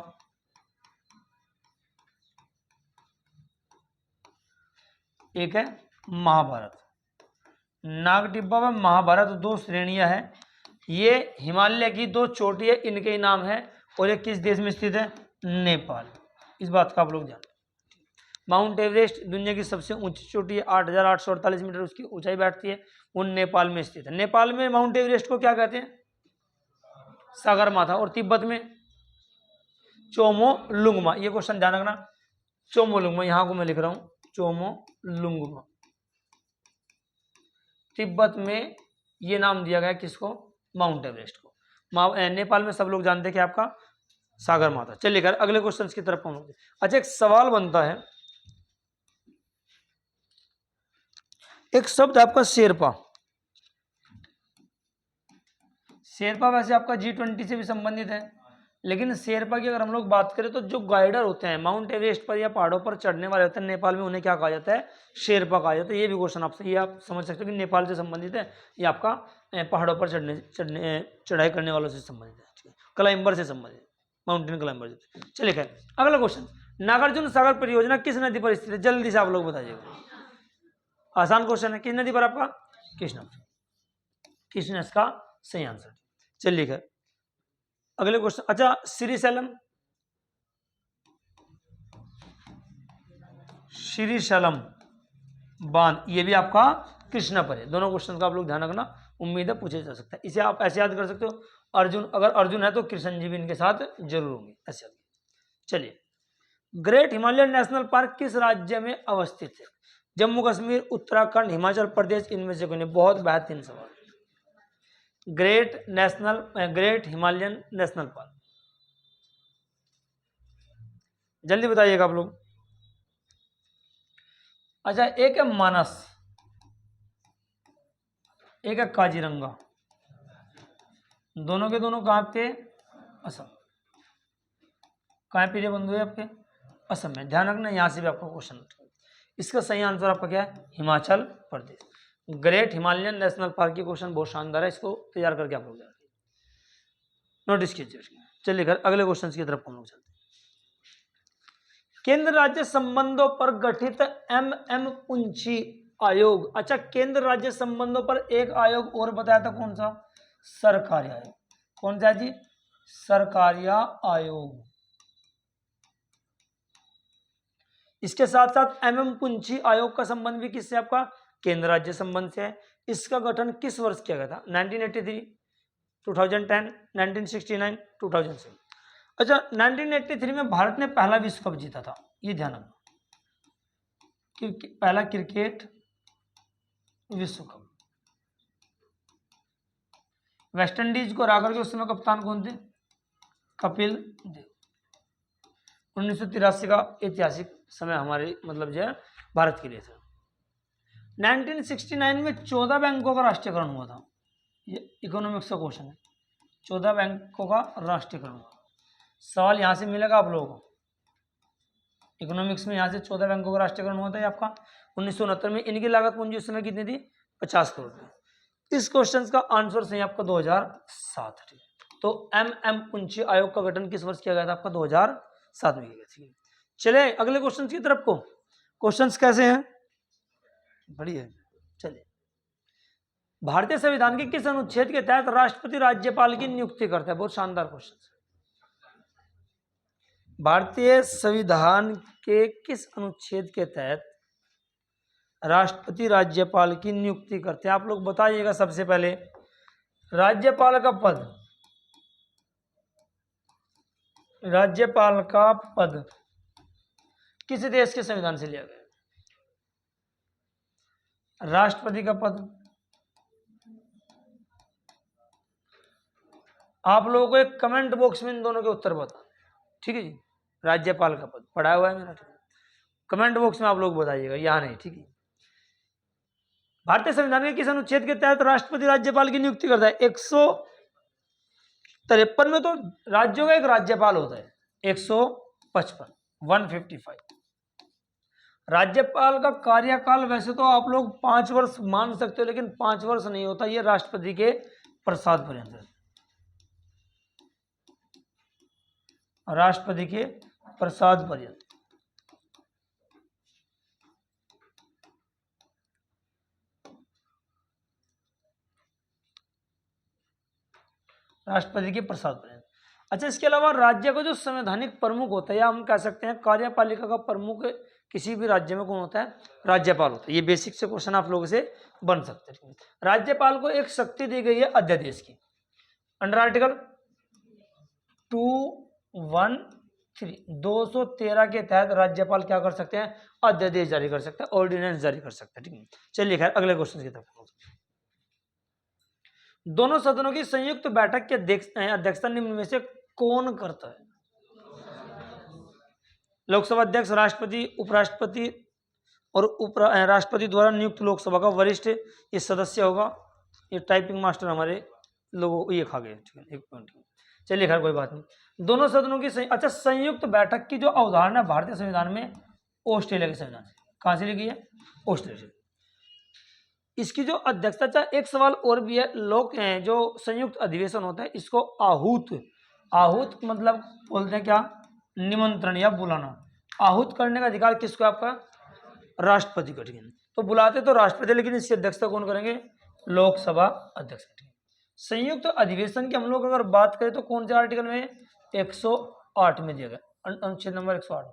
एक है महाभारत। नाग टिब्बा व महाभारत 2 श्रेणियां हैं। ये हिमालय की 2 चोटी है, इनके ही नाम है। और ये किस देश में स्थित है? नेपाल। इस बात का आप लोग जानते हैं। माउंट एवरेस्ट दुनिया की सबसे ऊंची चोटी है, 8,848 मीटर उसकी ऊंचाई बैठती है। वो नेपाल में स्थित है। नेपाल में माउंट एवरेस्ट को क्या कहते हैं? सगरमाथा। और तिब्बत में चोमोलुंगमा। ये क्वेश्चन ध्यान रखना, चोमोलुंगमा, यहां को मैं लिख रहा हूं चोमोलुंगमा। तिब्बत में ये नाम दिया गया किसको? माउंट एवरेस्ट को। नेपाल में सब लोग जानते हैं कि आपका सागर माता। चलिए खैर अगले क्वेश्चन की तरफ हम लोग। अच्छा एक सवाल बनता है, एक शब्द आपका शेरपा। शेरपा वैसे आपका G20 से भी संबंधित है, लेकिन शेरपा की अगर हम लोग बात करें तो जो गाइडर होते हैं माउंट एवरेस्ट पर या पहाड़ों पर चढ़ने वाले होते हैं नेपाल में, उन्हें क्या कहा जाता है? शेरपा कहा जाता है। ये भी क्वेश्चन आपसे, ये आप समझ सकते हो कि नेपाल से संबंधित है, ये आपका पहाड़ों पर चढ़ाई करने वालों से संबंधित है, क्लाइंबर से संबंधित, माउंटेन क्लाइंबर से। चलिए खैर अगला क्वेश्चन, नागार्जुन सागर परियोजना किस नदी पर स्थित है? जल्दी से आप लोग बताइएगा, आसान क्वेश्चन है। किस नदी पर? आपका कृष्णा। कृष्णा इसका सही आंसर। चलिए खैर अगले क्वेश्चन। अच्छा श्रीशैलम, श्रीशैलम बांध, ये भी आपका कृष्णा पर है। दोनों क्वेश्चन का आप लोग ध्यान रखना, उम्मीद है पूछे जा सकता है। इसे आप ऐसे याद कर सकते हो, अर्जुन, अगर अर्जुन है तो कृष्ण जी भी इनके साथ जरूर होंगे, ऐसे याद। चलिए, ग्रेट हिमालयन नेशनल पार्क किस राज्य में अवस्थित है? जम्मू कश्मीर, उत्तराखंड, हिमाचल प्रदेश, इनमें से कोई नहीं। बहुत बेहतरीन सवाल। ग्रेट हिमालयन नेशनल पार्क, जल्दी बताइएगा आप लोग। अच्छा एक है मानस, एक है काजीरंगा, दोनों के दोनों कहाँ पे? असम। कहाँ पे बंधु है आपके? असम में। ध्यान रखना, यहाँ से भी आपका क्वेश्चन। इसका सही आंसर आपका क्या है? Himachal Pradesh. Great Himalayan national park की क्वेश्चन बहुत शानदार है, इसको तैयार करके आप लोग नोटिस कीजिए। चलिए कर अगले क्वेश्चन की तरफ हम लोग चलते हैं। केंद्र राज्य संबंधों पर गठित एम पुंछी आयोग। अच्छा केंद्र राज्य संबंधों पर एक आयोग और बताया था, कौन सा? सरकारिया आयोग। कौन सा जी? सरकारिया आयोग। इसके साथ साथ एम पुंछी आयोग का संबंध भी किससे? आपका केंद्र राज्य संबंध से है। इसका गठन किस वर्ष किया गया था? 1983, 2010, 1969, 2007। अच्छा 1983 में भारत ने पहला विश्व कप जीता था, ये ध्यान रखना, पहला क्रिकेट विश्व कप। वेस्ट इंडीज को हरा करके उस समय कप्तान कौन थे? कपिल देव। 1983 का ऐतिहासिक समय हमारे मतलब जो है भारत के लिए था। 1969 में 14 बैंकों का राष्ट्रीयकरण हुआ था, ये इकोनॉमिक्स का क्वेश्चन है। 14 बैंकों का राष्ट्रीयकरण हुआ, सवाल यहां से मिलेगा आप लोगों को। इकोनॉमिक्स में यहाँ से 14 बैंकों का राष्ट्रीयकरण हुआ था आपका 1969 में। इनकी लागत पूंजी उस समय कितनी थी? 50 करोड़ रुपये। इस क्वेश्चन का आंसर सही आपका 2007। तो एम पुंछी आयोग का गठन किस वर्ष किया गया था? आपका 2007 में किया गया। चले अगले क्वेश्चन की तरफ को। क्वेश्चंस कैसे हैं? बढ़िया। चलिए, भारतीय संविधान के किस अनुच्छेद के तहत राष्ट्रपति राज्यपाल की नियुक्ति करता है? बहुत शानदार क्वेश्चन। भारतीय संविधान के किस अनुच्छेद के तहत राष्ट्रपति राज्यपाल की नियुक्ति करते हैं? आप लोग बताइएगा। सबसे पहले राज्यपाल का पद किस देश के संविधान से लिया गया? राष्ट्रपति का पद आप लोगों को एक कमेंट बॉक्स में इन दोनों के उत्तर बता, ठीक है जी। राज्यपाल का पद पढ़ा हुआ है मेरा, कमेंट बॉक्स में आप लोग बताइएगा, यहाँ नहीं, ठीक है। भारतीय संविधान के किस अनुच्छेद के तहत राष्ट्रपति राज्यपाल की नियुक्ति करता है? 153 में तो राज्यों का एक राज्यपाल होता है। 155 राज्यपाल का कार्यकाल वैसे तो आप लोग 5 वर्ष मान सकते हो, लेकिन 5 वर्ष नहीं होता, ये राष्ट्रपति के प्रसाद पर्यंत है। राष्ट्रपति के प्रसाद पर्यंत। राष्ट्रपति के प्रसाद पर्यंत। अच्छा इसके अलावा राज्य का जो संवैधानिक प्रमुख होता है, या हम कह सकते हैं कार्यपालिका का प्रमुख किसी भी राज्य में कौन होता है? राज्यपाल होता है। ये बेसिक से क्वेश्चन आप लोगों से बन सकते हैं। राज्यपाल को एक शक्ति दी गई है अध्यादेश की, अंडर आर्टिकल 213 के तहत राज्यपाल क्या कर सकते हैं? अध्यादेश जारी कर सकते हैं, ऑर्डिनेंस जारी कर सकते हैं, ठीक है। चलिए खैर अगले क्वेश्चन की तरफ। दोनों सदनों की संयुक्त बैठक के अध्यक्षता निम्न में से कौन करता है? लोकसभा अध्यक्ष राष्ट्रपति, उपराष्ट्रपति और राष्ट्रपति द्वारा नियुक्त लोकसभा का वरिष्ठ ये सदस्य होगा। ये टाइपिंग मास्टर हमारे लोगों ये खा गए, एक पॉइंट। चलिए खैर कोई बात नहीं। दोनों सदनों की अच्छा संयुक्त बैठक की जो अवधारणा है भारतीय संविधान में ऑस्ट्रेलिया के संविधान से, कहाँ से लिखी है? ऑस्ट्रेलिया से। इसकी जो अध्यक्षता, अच्छा एक सवाल और भी है, लोग जो संयुक्त अधिवेशन होता है इसको आहूत मतलब बोलते हैं क्या? निमंत्रण या बुलाना। आहूत करने का अधिकार किसको? आपका राष्ट्रपति को, ठीक है। तो बुलाते तो राष्ट्रपति, लेकिन इसकी अध्यक्षता कौन करेंगे? लोकसभा अध्यक्ष। संयुक्त अधिवेशन की हम लोग अगर बात करें तो कौन से आर्टिकल में? 108 में दिया गया, अनुच्छेद नंबर 108 में।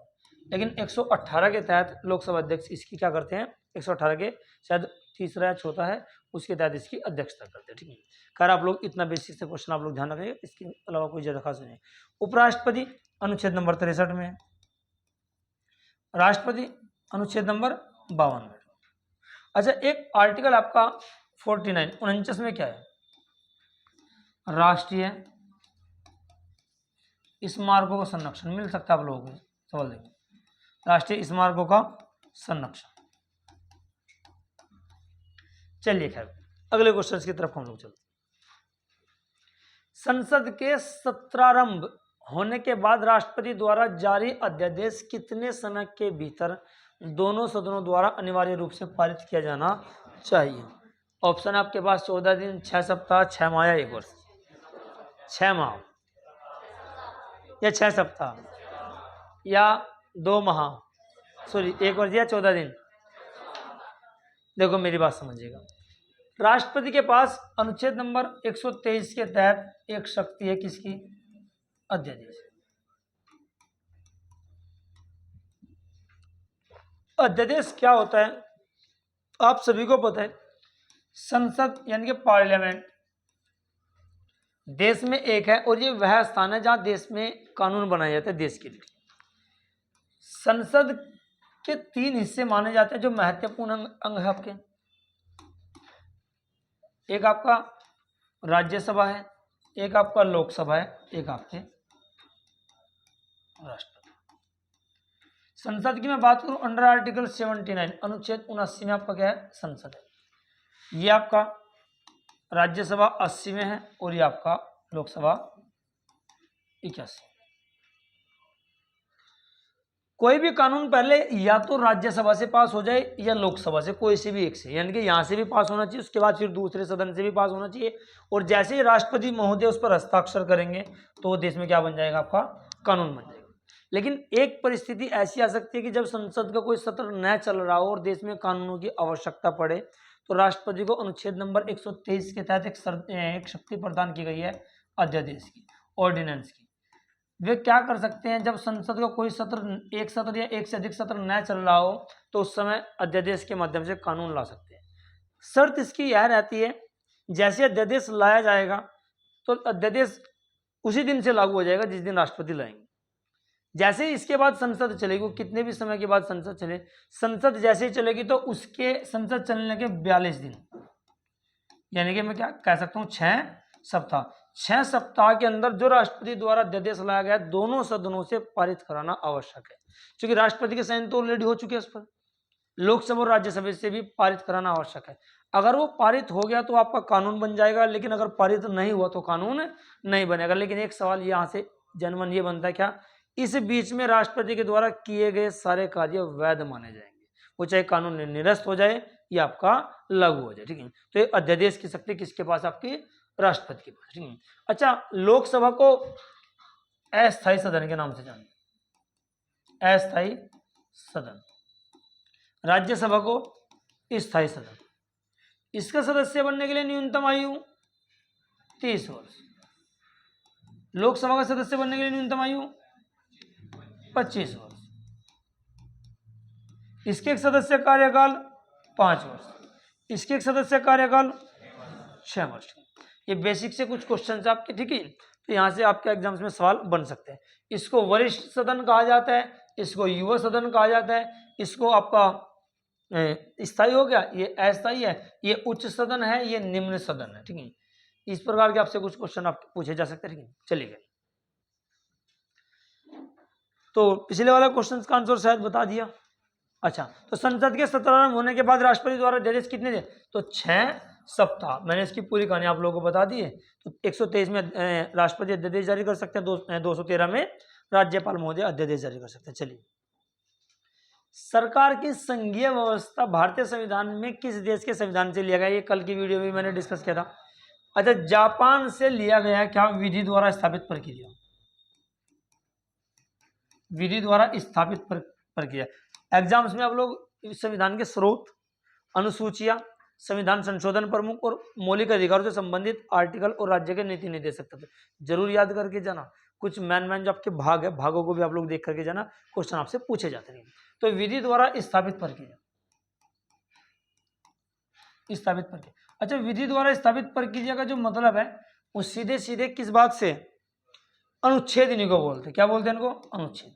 लेकिन 118 के तहत लोकसभा अध्यक्ष इसकी क्या करते हैं? 118 के शायद तीसरा या चौथा है, उसके तहत इसकी अध्यक्षता करते हैं, ठीक है। खैर आप लोग इतना बेसिक से क्वेश्चन आप लोग ध्यान रखेंगे, इसके अलावा कोई ज्यादा खास नहीं है। उपराष्ट्रपति अनुच्छेद नंबर 63 में, राष्ट्रपति अनुच्छेद नंबर 52 में। अच्छा एक आर्टिकल आपका 49 में क्या है? राष्ट्रीय स्मारकों का संरक्षण। मिल सकता है आप लोगों को सवाल, देखो राष्ट्रीय स्मारकों का संरक्षण। चलिए खैर अगले क्वेश्चन की तरफ हम लोग चलते। संसद के सत्रारंभ होने के बाद राष्ट्रपति द्वारा जारी अध्यादेश कितने समय के भीतर दोनों सदनों द्वारा अनिवार्य रूप से पारित किया जाना चाहिए? ऑप्शन आपके पास 14 दिन, 6 सप्ताह, 6 माह या 1 वर्ष। 6 माह या 6 सप्ताह या 2 माह, सॉरी 1 वर्ष या 14 दिन। देखो मेरी बात समझिएगा, राष्ट्रपति के पास अनुच्छेद नंबर 123 के तहत एक शक्ति है, किसकी? अध्यादेश। अध्यादेश क्या होता है आप सभी को पता है। संसद यानी कि पार्लियामेंट देश में एक है और ये वह स्थान है जहां देश में कानून बनाए जाते हैं देश के लिए। संसद के 3 हिस्से माने जाते हैं जो महत्वपूर्ण अंग है आपके। एक आपका राज्यसभा है, एक आपका लोकसभा है, एक आपके राष्ट्रपति। संसद की मैं बात करूं अंडर आर्टिकल 79 अनुच्छेद 79 में आपका क्या है? संसद है। ये आपका राज्यसभा 80 में है और ये आपका लोकसभा 81। कोई भी कानून पहले या तो राज्यसभा से पास हो जाए या लोकसभा से, कोई से भी एक से, यानी कि यहां से भी पास होना चाहिए, उसके बाद फिर दूसरे सदन से भी पास होना चाहिए, और जैसे ही राष्ट्रपति महोदय उस पर हस्ताक्षर करेंगे तो देश में क्या बन जाएगा? आपका कानून बन जाएगा। लेकिन एक परिस्थिति ऐसी आ सकती है कि जब संसद का कोई सत्र न चल रहा हो और देश में कानूनों की आवश्यकता पड़े तो राष्ट्रपति को अनुच्छेद नंबर 123 के तहत एक शक्ति प्रदान की गई है अध्यादेश की, ऑर्डिनेंस की। वे क्या कर सकते हैं? जब संसद का कोई सत्र, एक सत्र या एक से अधिक सत्र न चल रहा हो तो उस समय अध्यादेश के माध्यम से कानून ला सकते हैं। शर्त इसकी यह रहती है, जैसे अध्यादेश लाया जाएगा तो अध्यादेश उसी दिन से लागू हो जाएगा जिस दिन राष्ट्रपति लाएंगे। जैसे ही इसके बाद संसद चलेगी, कितने भी समय के बाद संसद चले, संसद जैसे ही चलेगी तो उसके संसद चलने के 42 दिन, यानी कि मैं क्या कह सकता हूं 6 सप्ताह, 6 सप्ताह के अंदर जो राष्ट्रपति द्वारा अध्यादेश लाया गया दोनों सदनों से पारित कराना आवश्यक है। क्योंकि राष्ट्रपति के साइन तो ऑलरेडी हो चुके हैं, इस पर लोकसभा और राज्यसभा से भी पारित कराना आवश्यक है। अगर वो पारित हो गया तो आपका कानून बन जाएगा, लेकिन अगर पारित नहीं हुआ तो कानून नहीं बनेगा। लेकिन एक सवाल यहाँ से जनमन ये बनता है, क्या इस बीच में राष्ट्रपति के द्वारा किए गए सारे कार्य वैध माने जाएंगे? वो चाहे कानून निरस्त हो जाए या आपका लागू हो जाए, ठीक है। तो ये अध्यादेश की शक्ति किसके पास? आपकी राष्ट्रपति के पास, ठीक है। अच्छा लोकसभा को अस्थायी सदन के नाम से जानते हैं, अस्थायी सदन। राज्यसभा को स्थायी सदन। इसका सदस्य बनने के लिए न्यूनतम आयु 30 वर्ष। लोकसभा का सदस्य बनने के लिए न्यूनतम आयु 25 वर्ष। इसके एक सदस्य कार्यकाल 5 वर्ष, इसके एक सदस्य कार्यकाल 6 वर्ष। ये बेसिक से कुछ क्वेश्चन आपके, ठीक है। तो यहाँ से आपके एग्जाम्स में सवाल बन सकते हैं। इसको वरिष्ठ सदन कहा जाता है, इसको युवा सदन कहा जाता है, इसको आपका स्थायी हो गया, ये अस्थायी है, ये उच्च सदन है, ये निम्न सदन है, ठीक है। इस प्रकार के आपसे कुछ क्वेश्चन आप पूछे जा सकते हैं, ठीक है। चलिए तो पिछले वाला क्वेश्चन का आंसर शायद बता दिया। अच्छा, तो संसद के सत्रारंभ होने के बाद राष्ट्रपति द्वारा अध्यादेश कितने थे? तो 6 सप्ताह। मैंने इसकी पूरी कहानी आप लोगों को बता दी है। तो 123 में राष्ट्रपति अध्यादेश जारी कर सकते हैं, 213 में राज्यपाल महोदय अध्यादेश जारी कर सकते हैं। चलिए, सरकार की संघीय व्यवस्था भारतीय संविधान में किस देश के संविधान से लिया गया? ये कल की वीडियो में मैंने डिस्कस किया था। अच्छा, जापान से लिया गया। क्या? विधि द्वारा स्थापित प्रक्रिया, विधि द्वारा स्थापित प्रक्रिया। एग्जाम्स में आप लोग संविधान के स्रोत, अनुसूचियां, संविधान संशोधन प्रमुख और मौलिक अधिकारों से संबंधित आर्टिकल और राज्य के नीति नहीं दे सकते थे। जरूर याद करके जाना। कुछ मैन जो आपके भाग है, भागों को भी आप लोग देख करके जाना, क्वेश्चन आपसे पूछे जाते हैं। तो विधि द्वारा स्थापित प्रक्रिया, स्थापित प्रक्रिया। अच्छा, विधि द्वारा स्थापित प्रक्रिया का जो मतलब है वो सीधे सीधे किस बात से? अनुच्छेद इन्हीं को बोलते हैं। क्या बोलते हैं इनको? अनुच्छेद।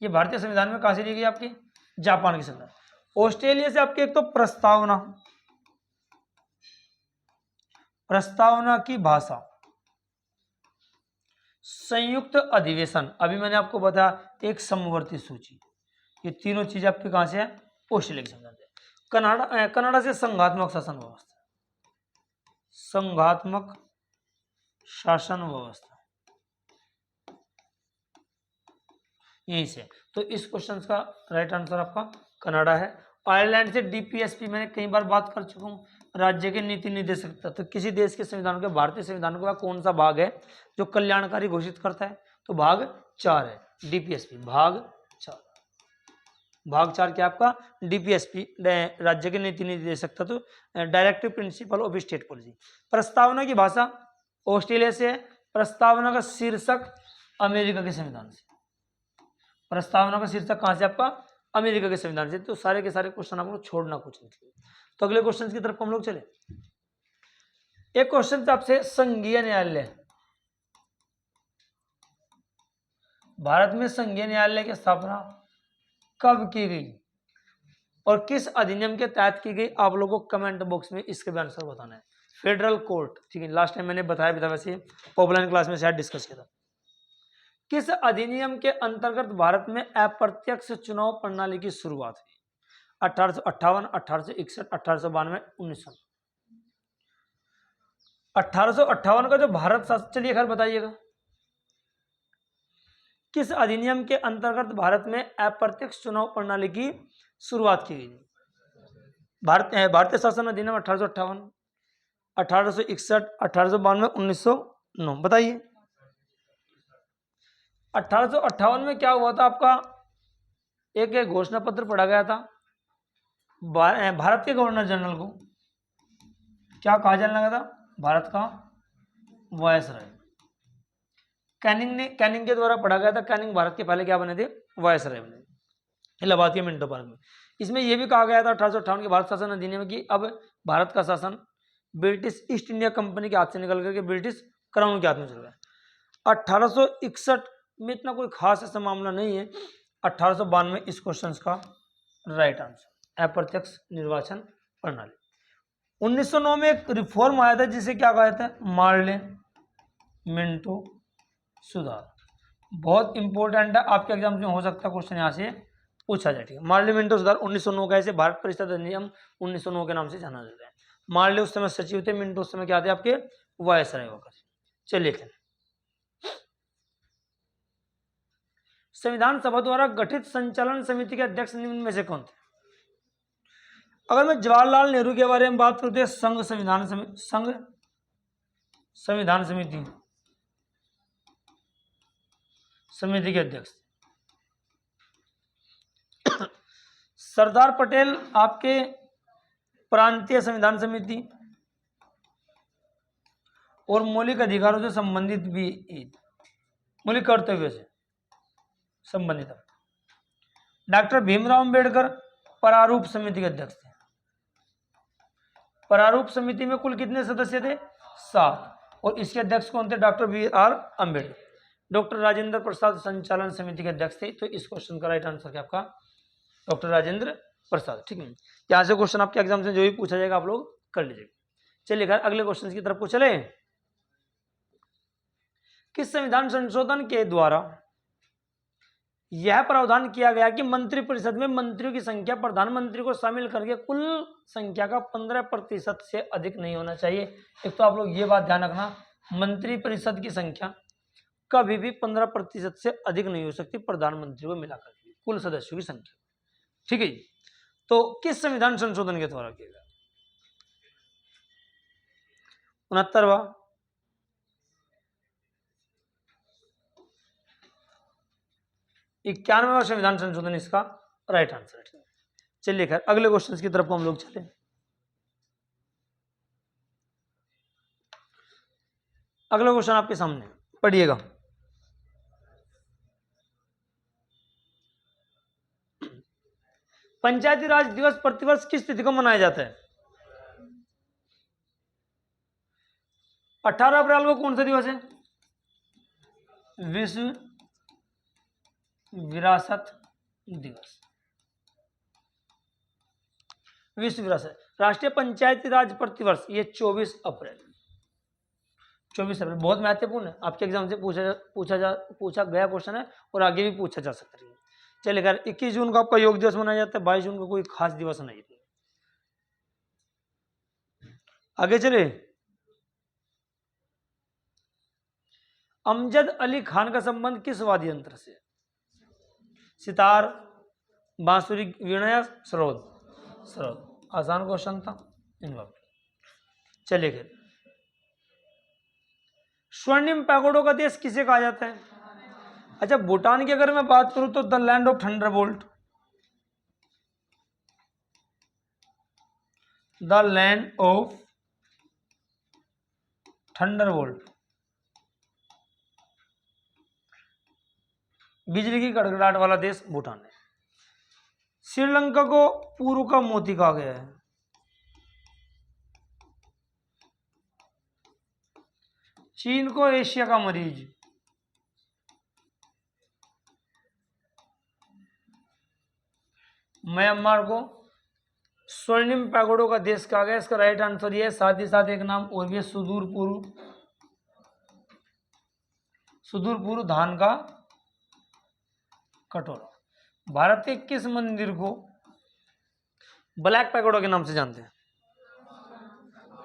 ये भारतीय संविधान में कहां से ली गई? आपकी जापान के संविधान। ऑस्ट्रेलिया से आपके एक तो प्रस्तावना, प्रस्तावना की भाषा, संयुक्त अधिवेशन, अभी मैंने आपको बताया, एक समवर्ती सूची। ये तीनों चीज आपके कहां से है? ऑस्ट्रेलिया के संविधान से। कनाडा से संघात्मक शासन व्यवस्था, संघात्मक शासन व्यवस्था यहीं से। तो इस क्वेश्चन का राइट आंसर आपका कनाडा है। आयरलैंड से डीपीएसपी, मैंने कई बार बात कर चुका हूँ, राज्य के नीति निर्देशक। तो किसी देश के संविधान के, भारतीय संविधान का कौन सा भाग है जो कल्याणकारी घोषित करता है? तो भाग 4 है डीपीएसपी, भाग 4। भाग 4 क्या आपका? डीपीएसपी, राज्य के नीति निर्देशक तत्व, directive principle of state policy. प्रस्तावना की भाषा ऑस्ट्रेलिया से है। प्रस्तावना का शीर्षक अमेरिका के संविधान से। प्रस्तावना का शीर्षक कहां से? आपका अमेरिका के संविधान से। तो सारे के सारे क्वेश्चन आपको छोड़ना कुछ नहीं। तो अगले क्वेश्चन की तरफ हम लोग चले। एक क्वेश्चन था आपसे, संघीय न्यायालय, भारत में संघीय न्यायालय की स्थापना कब की गई और किस अधिनियम के तहत की गई? आप लोगों को कमेंट बॉक्स में इसके भी आंसर बताना है। फेडरल कोर्ट, ठीक है, लास्ट टाइम मैंने बताया भी था, वैसे ऑफलाइन क्लास में शायद डिस्कस किया था। किस अधिनियम के अंतर्गत भारत में अप्रत्यक्ष चुनाव प्रणाली की शुरुआत हुई? 1858, 1861, 1892, 1900। 1858 का जो भारत शासन, चलिए खैर बताइएगा, किस अधिनियम के अंतर्गत भारत में अप्रत्यक्ष चुनाव प्रणाली की शुरुआत की गई? भारतीय शासन अधिनियम 1858, 1861, 1892, 1909। बताइए। 1858 में क्या हुआ था? आपका एक घोषणा पत्र पढ़ा गया था। भारत के गवर्नर जनरल को क्या कहा जाने लगा था? भारत का वायसराय। कैनिंग के द्वारा पढ़ा गया था। कैनिंग भारत के पहले क्या बने थे? वायसराय बने, इलाहाबाद के मिंटो पार्क में। इसमें यह भी कहा गया था 1858 के भारत शासन अधिनियम की अब भारत का शासन ब्रिटिश ईस्ट इंडिया कंपनी के हाथ से निकल करके ब्रिटिश क्राउन के हाथ में चल गया। 1861 में इतना कोई खास ऐसा मामला नहीं है। 1892 इस क्वेश्चन का राइट आंसर, अप्रत्यक्ष निर्वाचन प्रणाली। 1909 में एक रिफॉर्म आया था जिसे क्या कहा जाता है? मार्ले मिंटो सुधार। बहुत इंपॉर्टेंट है, आपके एग्जाम में हो सकता है क्वेश्चन यहाँ से पूछा जाए। ठीक है, मार्ले मिंटो सुधार 1909 का, ऐसे भारत परिषद अधिनियम 1909 के नाम से जाना जाता है। मार्ले उस समय सचिव थे, मिंटो उस समय क्या थे? आपके वायसराय होकर। चलिए, संविधान सभा द्वारा गठित संचालन समिति के अध्यक्ष निम्न में से कौन थे? अगर मैं जवाहरलाल नेहरू के बारे में बात करते हैं, संघ संविधान समिति के अध्यक्ष। सरदार पटेल आपके प्रांतीय संविधान समिति और मौलिक अधिकारों से संबंधित भी, मौलिक कर्तव्य से संबंधित। डॉक्टर भीमराव अंबेडकर प्रारूप समिति के अध्यक्ष थे। प्रारूप समिति में कुल कितने सदस्य थे? 7। और इसके अध्यक्ष कौन थे? Doctor BR Ambedkar. Doctor Rajendra Prasad संचालन समिति के अध्यक्ष थे। तो इस क्वेश्चन का राइट आंसर क्या आपका? डॉक्टर राजेंद्र प्रसाद। ठीक है, यहाँ से क्वेश्चन आपके एग्जाम से जो भी पूछा जाएगा आप लोग कर लीजिएगा। चलिए अगले क्वेश्चन की तरफ चले। किस संविधान संशोधन के द्वारा यह प्रावधान किया गया कि मंत्रिपरिषद में मंत्रियों की संख्या प्रधानमंत्री को शामिल करके कुल संख्या का 15% से अधिक नहीं होना चाहिए। एक तो आप लोग ये बात ध्यान रखना, मंत्रिपरिषद की संख्या कभी भी 15% से अधिक नहीं हो सकती प्रधानमंत्री को मिलाकर के कुल सदस्यों की संख्या। ठीक है जी। तो किस संविधान संशोधन के द्वारा किया गया? 69वां, 91वां संविधान संशोधन इसका राइट आंसर है। चलिए खैर अगले क्वेश्चन की तरफ हम लोग चले। अगला क्वेश्चन आपके सामने पढ़िएगा। पंचायती राज दिवस प्रतिवर्ष किस तिथि को मनाया जाता है? 18 अप्रैल को कौन सा दिवस है? विश्व विरासत दिवस। विश्व विरासत। राष्ट्रीय पंचायती राज प्रतिवर्ष ये 24 अप्रैल। 24 अप्रैल बहुत महत्वपूर्ण है, आपके एग्जाम से पूछा गया क्वेश्चन है और आगे भी पूछा जा सकता है। चलिए खैर 21 जून को आपका योग दिवस मनाया जाता है, 22 जून को कोई खास दिवस नहीं। आगे चले। अमजद अली खान का संबंध किस वाद्य यंत्र से? सितार, बांसुरी, वीणा या सरोद? सरोद। आसान क्वेश्चन था इन। चलिए खैर स्वर्णिम पैगोडों का देश किसे कहा जाता है? अच्छा भूटान की अगर मैं बात करूं तो the land of Thunderbolt, the land of Thunderbolt, बिजली की कड़कड़ाहट वाला देश भूटान है। श्रीलंका को पूर्व का मोती कहा गया है। चीन को एशिया का मरीज, म्यांमार को स्वर्णिम पैगोडों का देश कहा गया। इसका राइट आंसर ये है। साथ ही साथ एक नाम और भी है, सुदूर पूर्व, सुदूर पूर्व धान का कटोरा। भारत के किस मंदिर को ब्लैक पैगोडा के नाम से जानते हैं?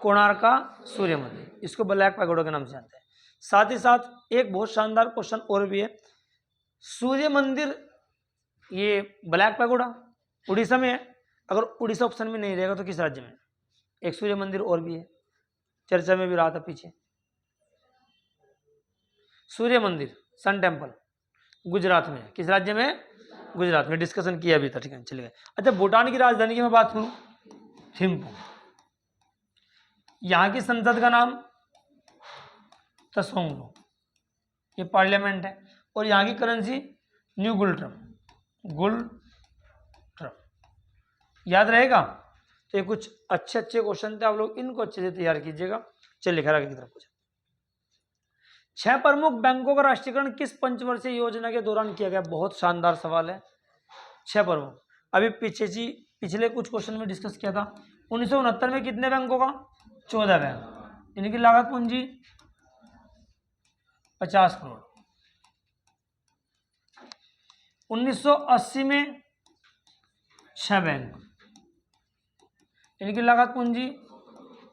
कोणार्क का सूर्य मंदिर, इसको ब्लैक पैगोडा के नाम से जानते हैं। साथ ही साथ एक बहुत शानदार क्वेश्चन और भी है, सूर्य मंदिर ये ब्लैक पैगोडा उड़ीसा में है। अगर उड़ीसा ऑप्शन में नहीं रहेगा तो किस राज्य में? एक सूर्य मंदिर और भी है, चर्चा में भी रहा था पीछे। सूर्य मंदिर सन टेम्पल गुजरात में, किस राज्य में? गुजरात में, डिस्कशन किया भी था। ठीक है चलिए। अच्छा भूटान की राजधानी की मैं बात करूं, थिम्पू। यहां की संसद का नाम तसोंगलो, ये पार्लियामेंट है। और यहाँ की करेंसी न्यू गुल्ट्रम, गुल्ट्रम याद रहेगा। तो ये कुछ अच्छे क्वेश्चन थे, आप लोग इनको अच्छे से तैयार कीजिएगा। चलिए खैर आगे की तरफ पूछे। 6 प्रमुख बैंकों का राष्ट्रीयकरण किस पंचवर्षीय योजना के दौरान किया गया? बहुत शानदार सवाल है। 6 प्रमुख अभी पिछले कुछ क्वेश्चन में डिस्कस किया था। 1969 में कितने बैंकों का? 14 बैंक। इनकी लागत पूंजी 50 करोड़। 1980 में 6 बैंक, इनकी लागत पूंजी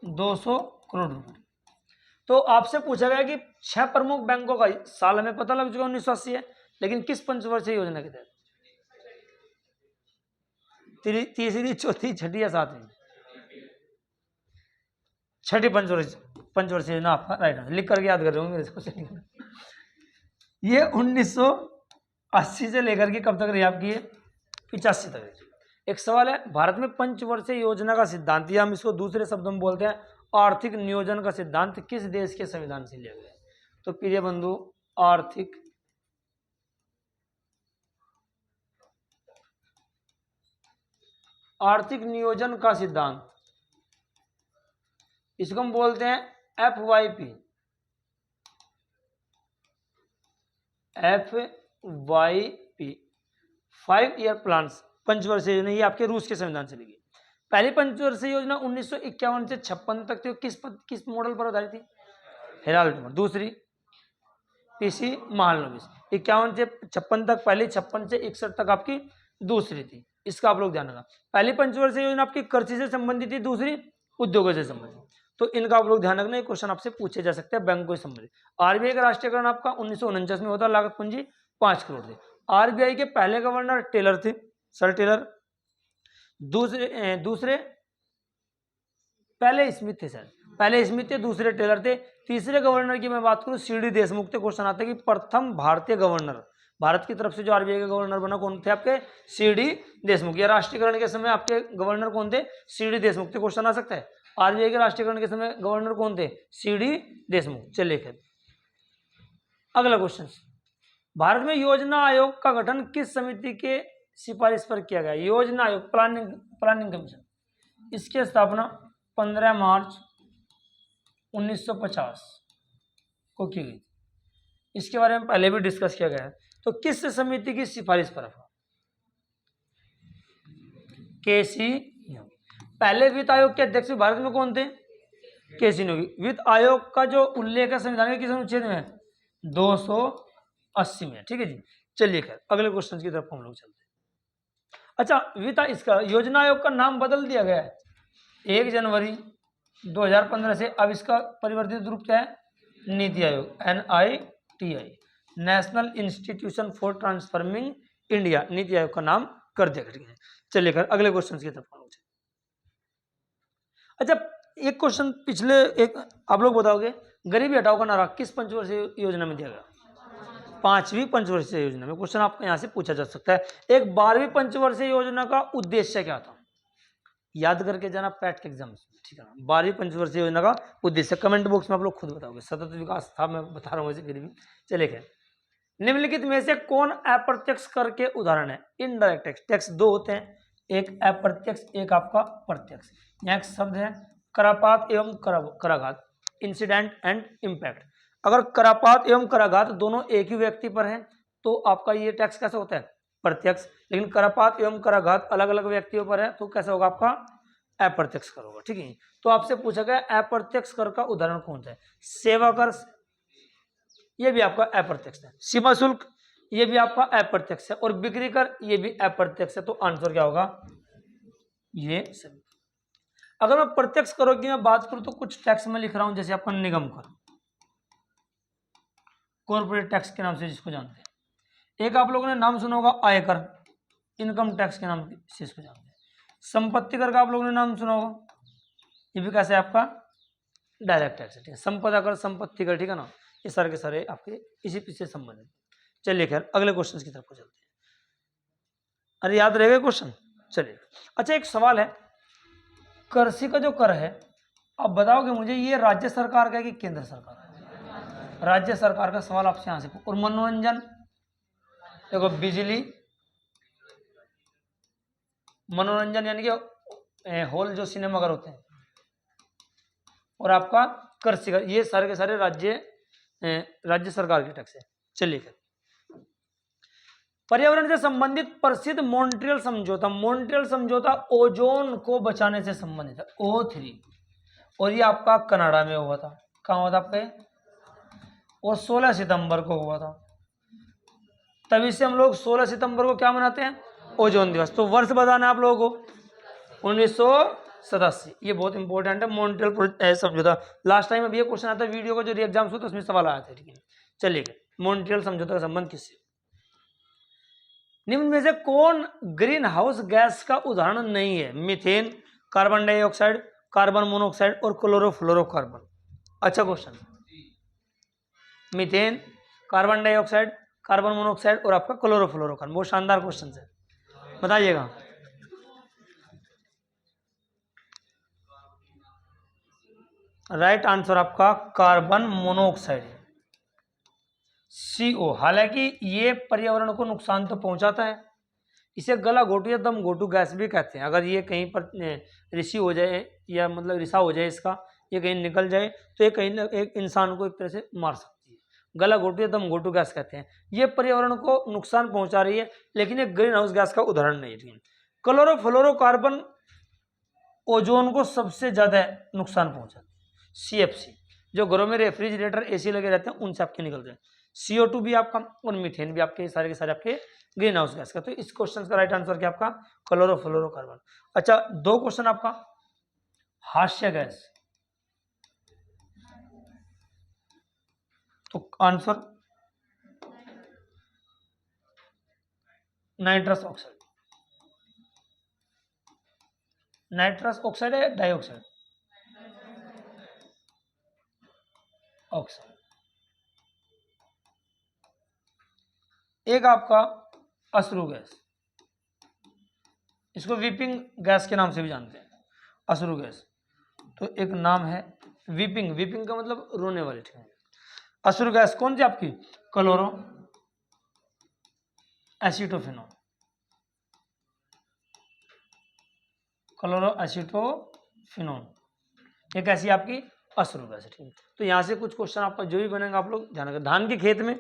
200 करोड़ रुपए। तो आपसे पूछा गया कि 6 प्रमुख बैंकों का साल हमें पता लग चुका 1980 है, लेकिन किस पंचवर्षीय योजना के तहत? तीसरी, चौथी, छठी या सातवीं? छठी पंचवर्षीय योजना आपका राइट आंसर। लिख करके याद कर रहे होंगे मेरे को। ये 1980 से लेकर के कब तक रही आपकी? 85 तक। एक सवाल है, भारत में पंचवर्षीय योजना का सिद्धांत, या हम इसको दूसरे शब्दों में बोलते हैं आर्थिक नियोजन का सिद्धांत, किस देश के संविधान से लिया गया? तो प्रिय बंधु आर्थिक नियोजन का सिद्धांत, इसको हम बोलते हैं FYP, 5 ईयर प्लान्स पंचवर्षीय योजना। ये आपके रूस के संविधान से लगी। पहली पंचवर्षीय योजना 1951 से 56 तक थी। किस मॉडल पर आधारित थी? हेराल्ड। दूसरी पीसी महालनोबिस। 51 से 56 तक पहली, 56 से 61 तक आपकी दूसरी थी। इसका आप लोग ध्यान रखना। पहली पंचवर्षीय योजना आपकी कृषि से संबंधित थी, दूसरी उद्योगों से संबंधित। तो इनका आप लोग ध्यान रखना, ये क्वेश्चन आपसे पूछे जा सकते हैं बैंकों से संबंधित। आरबीआई का राष्ट्रीयकरण आपका 1949 में होता, लागत पूंजी 5 करोड़ थी। आरबीआई के पहले गवर्नर टेलर थे, सर टेलर। दूसरे पहले स्मिथ थे सर, पहले स्मिथ थे, दूसरे टेलर थे। तीसरे गवर्नर की मैं बात करूं सीडी देशमुख थे। क्वेश्चन आता है कि प्रथम भारतीय गवर्नर, भारत की तरफ से जो आरबीआई का गवर्नर बना कौन थे आपके? सीडी देशमुख। या राष्ट्रीयकरण के समय आपके गवर्नर कौन थे? सीडी देशमुख थे। क्वेश्चन आ सकता है आरबीआई के राष्ट्रीयकरण के समय गवर्नर कौन थे? सीडी देशमुख। चलिए खैर अगला क्वेश्चन, भारत में योजना आयोग का गठन किस समिति के सिफारिश पर किया गया? योजना आयोग, प्लानिंग कमीशन, इसकी स्थापना 15 मार्च 1950 को की गई। इसके बारे में पहले भी डिस्कस किया गया है। तो किस समिति की सिफारिश पर? केसी नियोगी। पहले वित्त आयोग के अध्यक्ष भारत में कौन थे? केसी नियोगी। वित्त आयोग का जो उल्लेख है संविधान के किस अनुच्छेद में? 280 में। ठीक है जी। चलिए खैर अगले क्वेश्चन की तरफ हम लोग चलते हैं। अच्छा, वित्त इसका योजना आयोग का नाम बदल दिया गया है 1 जनवरी 2015 से। अब इसका परिवर्तित रूप क्या है? NITI Aayog, NITI, national institution for transforming India, NITI Aayog का नाम कर दिया गया। चलिए कर अगले क्वेश्चन की तरफ। अच्छा, एक क्वेश्चन पिछले एक आप लोग बताओगे, गरीबी हटाओ का नारा किस पंचवर्षीय योजना में दिया गया? 5वीं पंचवर्षीय योजना में। क्वेश्चन आपको यहां से पूछा जा सकता है। एक 12वीं पंचवर्षीय योजना का उद्देश्य क्या था? याद करके जाना पैट के एग्जाम में, ठीक है ना। 12वीं पंचवर्षीय योजना का उद्देश्य कमेंट बॉक्स में आप लोग खुद बताओगे। सतत विकास था, मैं बता रहा हूँ वैसे फिर भी। चलिए खैर, निम्नलिखित में से कौन अप्रत्यक्ष कर के उदाहरण है? Indirect tax. टैक्स दो होते हैं, एक अप्रत्यक्ष, एक आपका प्रत्यक्ष। यहाँ एक शब्द है करापात एवं कराघात, इंसिडेंट एंड इम्पैक्ट। अगर करापात एवं कराघात दोनों एक ही व्यक्ति पर है तो आपका ये टैक्स कैसा होता है? प्रत्यक्ष। लेकिन करापात एवं कराघात अलग अलग व्यक्तियों पर है तो कैसा होगा आपका? अप्रत्यक्ष कर होगा। ठीक है। तो आपसे पूछा गया अप्रत्यक्ष कर का उदाहरण कौन सा है? सेवा कर, ये भी आपका अप्रत्यक्ष है। सीमा शुल्क, ये भी आपका अप्रत्यक्ष है। और बिक्री कर, ये भी अप्रत्यक्ष है। तो आंसर क्या होगा? ये सभी। अगर मैं प्रत्यक्ष करों की मैं बात करूं तो कुछ टैक्स में लिख रहा हूं, जैसे आपका निगम कर, कॉर्पोरेट टैक्स के नाम से जिसको जानते हैं। एक आप लोगों ने नाम सुना होगा आयकर, इनकम टैक्स के नाम से इसको जानते हैं। संपत्ति कर का आप लोगों ने नाम सुना होगा, ये भी कैसे आपका डायरेक्ट टैक्स है। ठीक है। संपदा कर, संपत्ति कर, ठीक है ना, ये सारे के सारे आपके इसी पीछे संबंधित। चलिए खैर अगले क्वेश्चन की तरफ चलते हैं। अरे याद रहेगा क्वेश्चन? चलिए। अच्छा, एक सवाल है, कृषि का जो कर है, अब बताओगे मुझे ये राज्य सरकार का है कि केंद्र सरकार का? राज्य सरकार का सवाल आपसे यहां से। और मनोरंजन, देखो बिजली, मनोरंजन यानी कि हॉल जो सिनेमाघर होते हैं, और आपका कृषि कर, ये सारे के सारे राज्य सरकार के टैक्स है। चलिए, पर्यावरण से संबंधित प्रसिद्ध मॉन्ट्रियल समझौता, मॉन्ट्रियल समझौता ओजोन को बचाने से संबंधित है, O3, और ये आपका कनाडा में हुआ था। कहाँ हुआ था आपके? और 16 सितंबर को हुआ था। तभी से हम लोग 16 सितंबर को क्या मनाते हैं? ओजोन दिवस। तो वर्ष बताना है आप लोगों को 1987। ये बहुत इंपॉर्टेंट है, मॉन्ट्रियल समझौता। लास्ट टाइम अभी ये क्वेश्चन आता है वीडियो का जो एग्जाम्स हुआ तो उसमें सवाल आया था। ठीक है। चलिए, मॉन्ट्रियल समझौता का संबंध किससे? निम्न में से कौन ग्रीन हाउस गैस का उदाहरण नहीं है? Methane, carbon dioxide, carbon monoxide और क्लोरोफ्लोरोकार्बन। अच्छा question, methane, carbon dioxide, carbon monoxide और आपका क्लोरोफ्लोरोकार्बन। बहुत शानदार क्वेश्चन है, बताइएगा। राइट आंसर आपका कार्बन मोनोऑक्साइड है, CO। हालांकि ये पर्यावरण को नुकसान तो पहुंचाता है, इसे गला घोटू या दम घोटू गैस भी कहते हैं। अगर ये कहीं पर रिसी हो जाए या मतलब रिसा हो जाए इसका, ये कहीं निकल जाए तो ये कहीं ना एक इंसान को एक तरह से मार सकती है। गला घोटू या दम घोटू गैस कहते हैं। ये पर्यावरण को नुकसान पहुंचा रही है, लेकिन ये ग्रीन हाउस गैस का उदाहरण नहीं है। क्लोरोफ्लोरोकार्बन ओजोन को सबसे ज्यादा नुकसान पहुंचाते हैं। CFC, जो घरों में रेफ्रिजरेटर AC लगे रहते हैं उनसे आपके निकलते हैं। CO2 भी आपका और मीथेन भी आपके, सारे के सारे आपके ग्रीन हाउस गैस का। तो इस क्वेश्चन का राइट आंसर क्या आपका क्लोरोफ्लोरोकार्बन। अच्छा, 2 क्वेश्चन आपका हास्य गैस, तो answer nitrous oxide. Nitrous oxide है डाइऑक्साइड, ऑक्साइड। एक आपका अश्रु गैस, इसको वीपिंग गैस के नाम से भी जानते हैं, अश्रु गैस। तो एक नाम है वीपिंग, वीपिंग का मतलब रोने वाली, ठीक है। अश्रु गैस कौन सी आपकी क्लोरो एसिटोफेनॉल, क्लोरो एसिटोफिनोन, एक ऐसी आपकी अश्रु गैस है, ठीक है। तो यहाँ से कुछ क्वेश्चन आपका जो भी बनेगा आप लोग ध्यान रखें। धान के खेत में,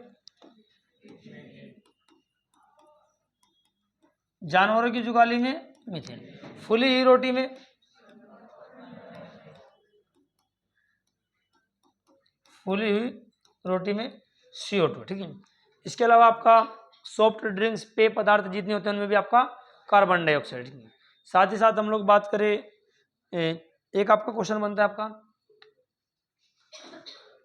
जानवरों की जुगाली में मीथेन, फूली हुई रोटी में, फूली हुई रोटी में CO2, ठीक है। इसके अलावा आपका सॉफ्ट ड्रिंक्स, पेय पदार्थ जितने होते हैं उनमें भी आपका कार्बन डाइऑक्साइड, ठीक है। साथ ही साथ हम लोग बात करें, एक आपका क्वेश्चन बनता है आपका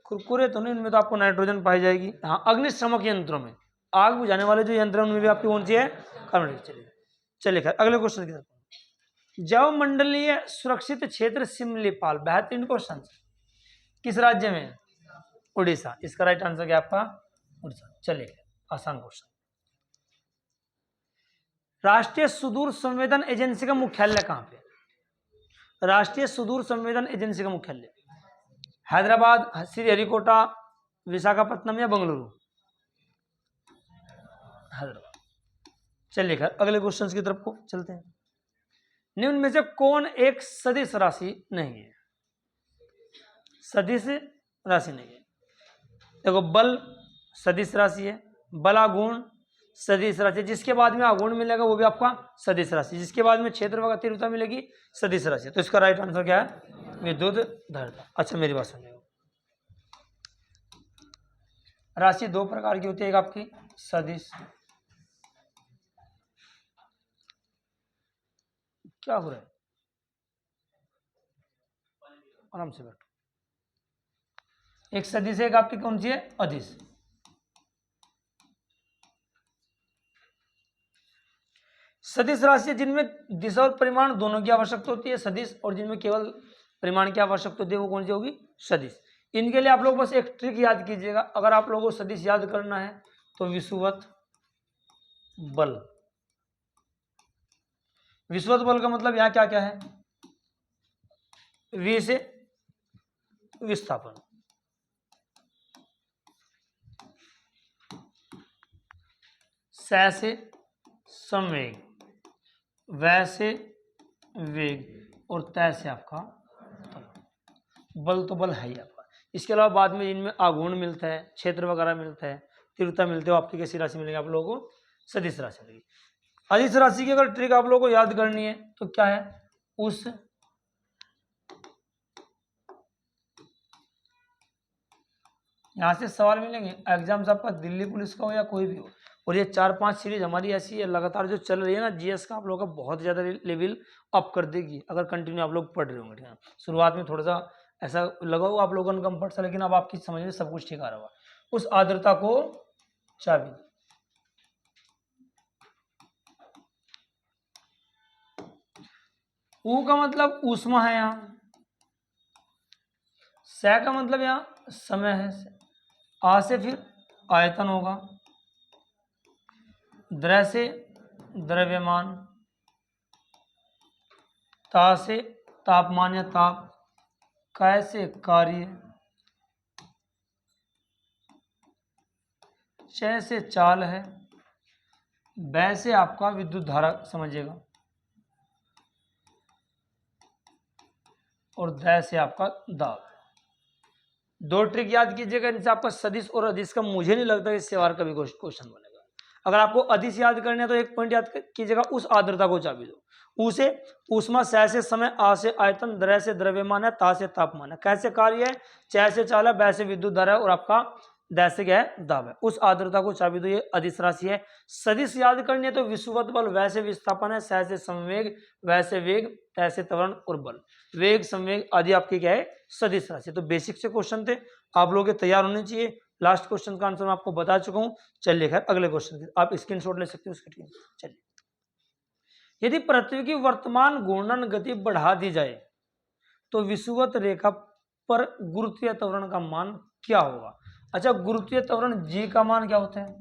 कुरकुरे, तो नहीं, उनमें तो आपको नाइट्रोजन पाई जाएगी। हाँ, अग्निशमक यंत्रों में, आग बुझाने वाले जो यंत्र हैं उनमें भी आपकी कौन सी है कार्बन डाइऑक्साइड। चलिए खैर अगले क्वेश्चन की तरफ। जैव मंडलीय सुरक्षित क्षेत्र सिमलीपाल, बेहतरीन क्वेश्चन, किस राज्य में? उड़ीसा। इसका राइट आंसर क्या आपका उड़ीसा। चलिए आसान क्वेश्चन। राष्ट्रीय सुदूर संवेदन एजेंसी का मुख्यालय कहां पे? राष्ट्रीय सुदूर संवेदन एजेंसी का मुख्यालय हैदराबाद, श्रीहरिकोटा, विशाखापट्टनम या बेंगलुरु? हैदराबाद। चलिए खैर अगले क्वेश्चन की तरफ को चलते हैं। निम्न में से कौन एक सदिश राशि नहीं है? सदिश राशि नहीं है। देखो, बल सदिश राशि है, बलागुण सदिश राशि, जिसके बाद में आगुण मिलेगा वो भी आपका सदिश राशि, जिसके बाद में क्षेत्र व तीव्रता मिलेगी सदिश राशि। तो इसका राइट आंसर क्या है? विद्युत धारिता। अच्छा मेरी बात सुनिए, राशि 2 प्रकार की होती है, एक आपकी सदिश, क्या हो रहा है, आराम से बैठो। एक सदिश है, एक आपकी कौन सी है? अदिश। सदिश राशि जिनमें दिशा और परिमाण दोनों की आवश्यकता होती है सदिश, और जिनमें केवल परिमाण की आवश्यकता होती है वो कौन सी होगी? सदिश। इनके लिए आप लोग बस एक ट्रिक याद कीजिएगा, अगर आप लोगों को सदिश याद करना है तो विषुवत बल। विषुवत बल का मतलब यहाँ क्या क्या है? वी से विस्थापन, से संवेग, वैसे वेग, और तय से आपका बल। तो बल है ही आपका। इसके अलावा बाद में इनमें आघूर्ण मिलता है, क्षेत्र वगैरह मिलता है, तीव्रता मिलती है, आपकी कैसी राशि मिलेगी? आप लोगों को सदिश राशि मिलेगी। अदिश राशि की अगर ट्रिक आप लोगों को याद करनी है तो क्या है? उस यहाँ से सवाल मिलेंगे, एग्जाम्स आपका दिल्ली पुलिस का हो या कोई भी हो, और ये 4-5 सीरीज हमारी ऐसी है लगातार जो चल रही है ना, जीएस का आप लोगों का बहुत ज़्यादा लेवल अप कर देगी अगर कंटिन्यू आप लोग पढ़ रहे होंगे, ठीक है। शुरुआत में थोड़ा सा ऐसा लगा हुआ आप लोगों को अनकम्फर्ट सा, लेकिन अब आपकी समझ में सब कुछ ठीक आ रहा होगा। उस आर्द्रता को चाबी, ऊ का मतलब ऊष्मा है, यहाँ स का मतलब यहाँ समय है, आ से फिर आयतन होगा, द्र से द्रव्यमान, ता से तापमान या ताप, कै से कार्य, च से चाल है, बै से आपका विद्युत धारा समझिएगा, और दै से आपका दाब। 2 ट्रिक याद कीजिएगा, इनसे आपका सदिश और अदिश का मुझे नहीं लगता कि इससे बार कभी क्वेश्चन बनेगा। अगर आपको अदिश याद करना है तो एक पॉइंट याद कीजिएगा, उस आर्द्रता को चाबी दो। ऊ से ऊष्मा, स से समय, आ से आयतन, द्र से द्रव्यमान है, ता से तापमान है, कैसे कार्य है, च से चाल है, बै से विद्युत धारा है, और आपका दैसे क्या है, दाब है। उस आर्द्रता को चाबी दो, ये अदिश राशि है। सदिश याद करनी है तो विषुवत बल वैसे विस्थापन है, सैसे संवेग, वैसे वेग, तैसे त्वरण और बल। वेग संवेग आदि आपकी क्या है, सदिश राशि। तो बेसिक से क्वेश्चन थे, आप लोग तैयार होने चाहिए। लास्ट क्वेश्चन का आंसर मैं आपको बता चुका हूं। चलिए खैर अगले क्वेश्चन आप स्क्रीनशॉट ले सकते हो उसके। चलिए, यदि पृथ्वी की वर्तमान घूर्णन गति बढ़ा दी जाए तो विषुवत रेखा पर गुरुत्वीय त्वरण का मान क्या होगा। अच्छा, गुरुत्वीय त्वरण जी का मान क्या होता है,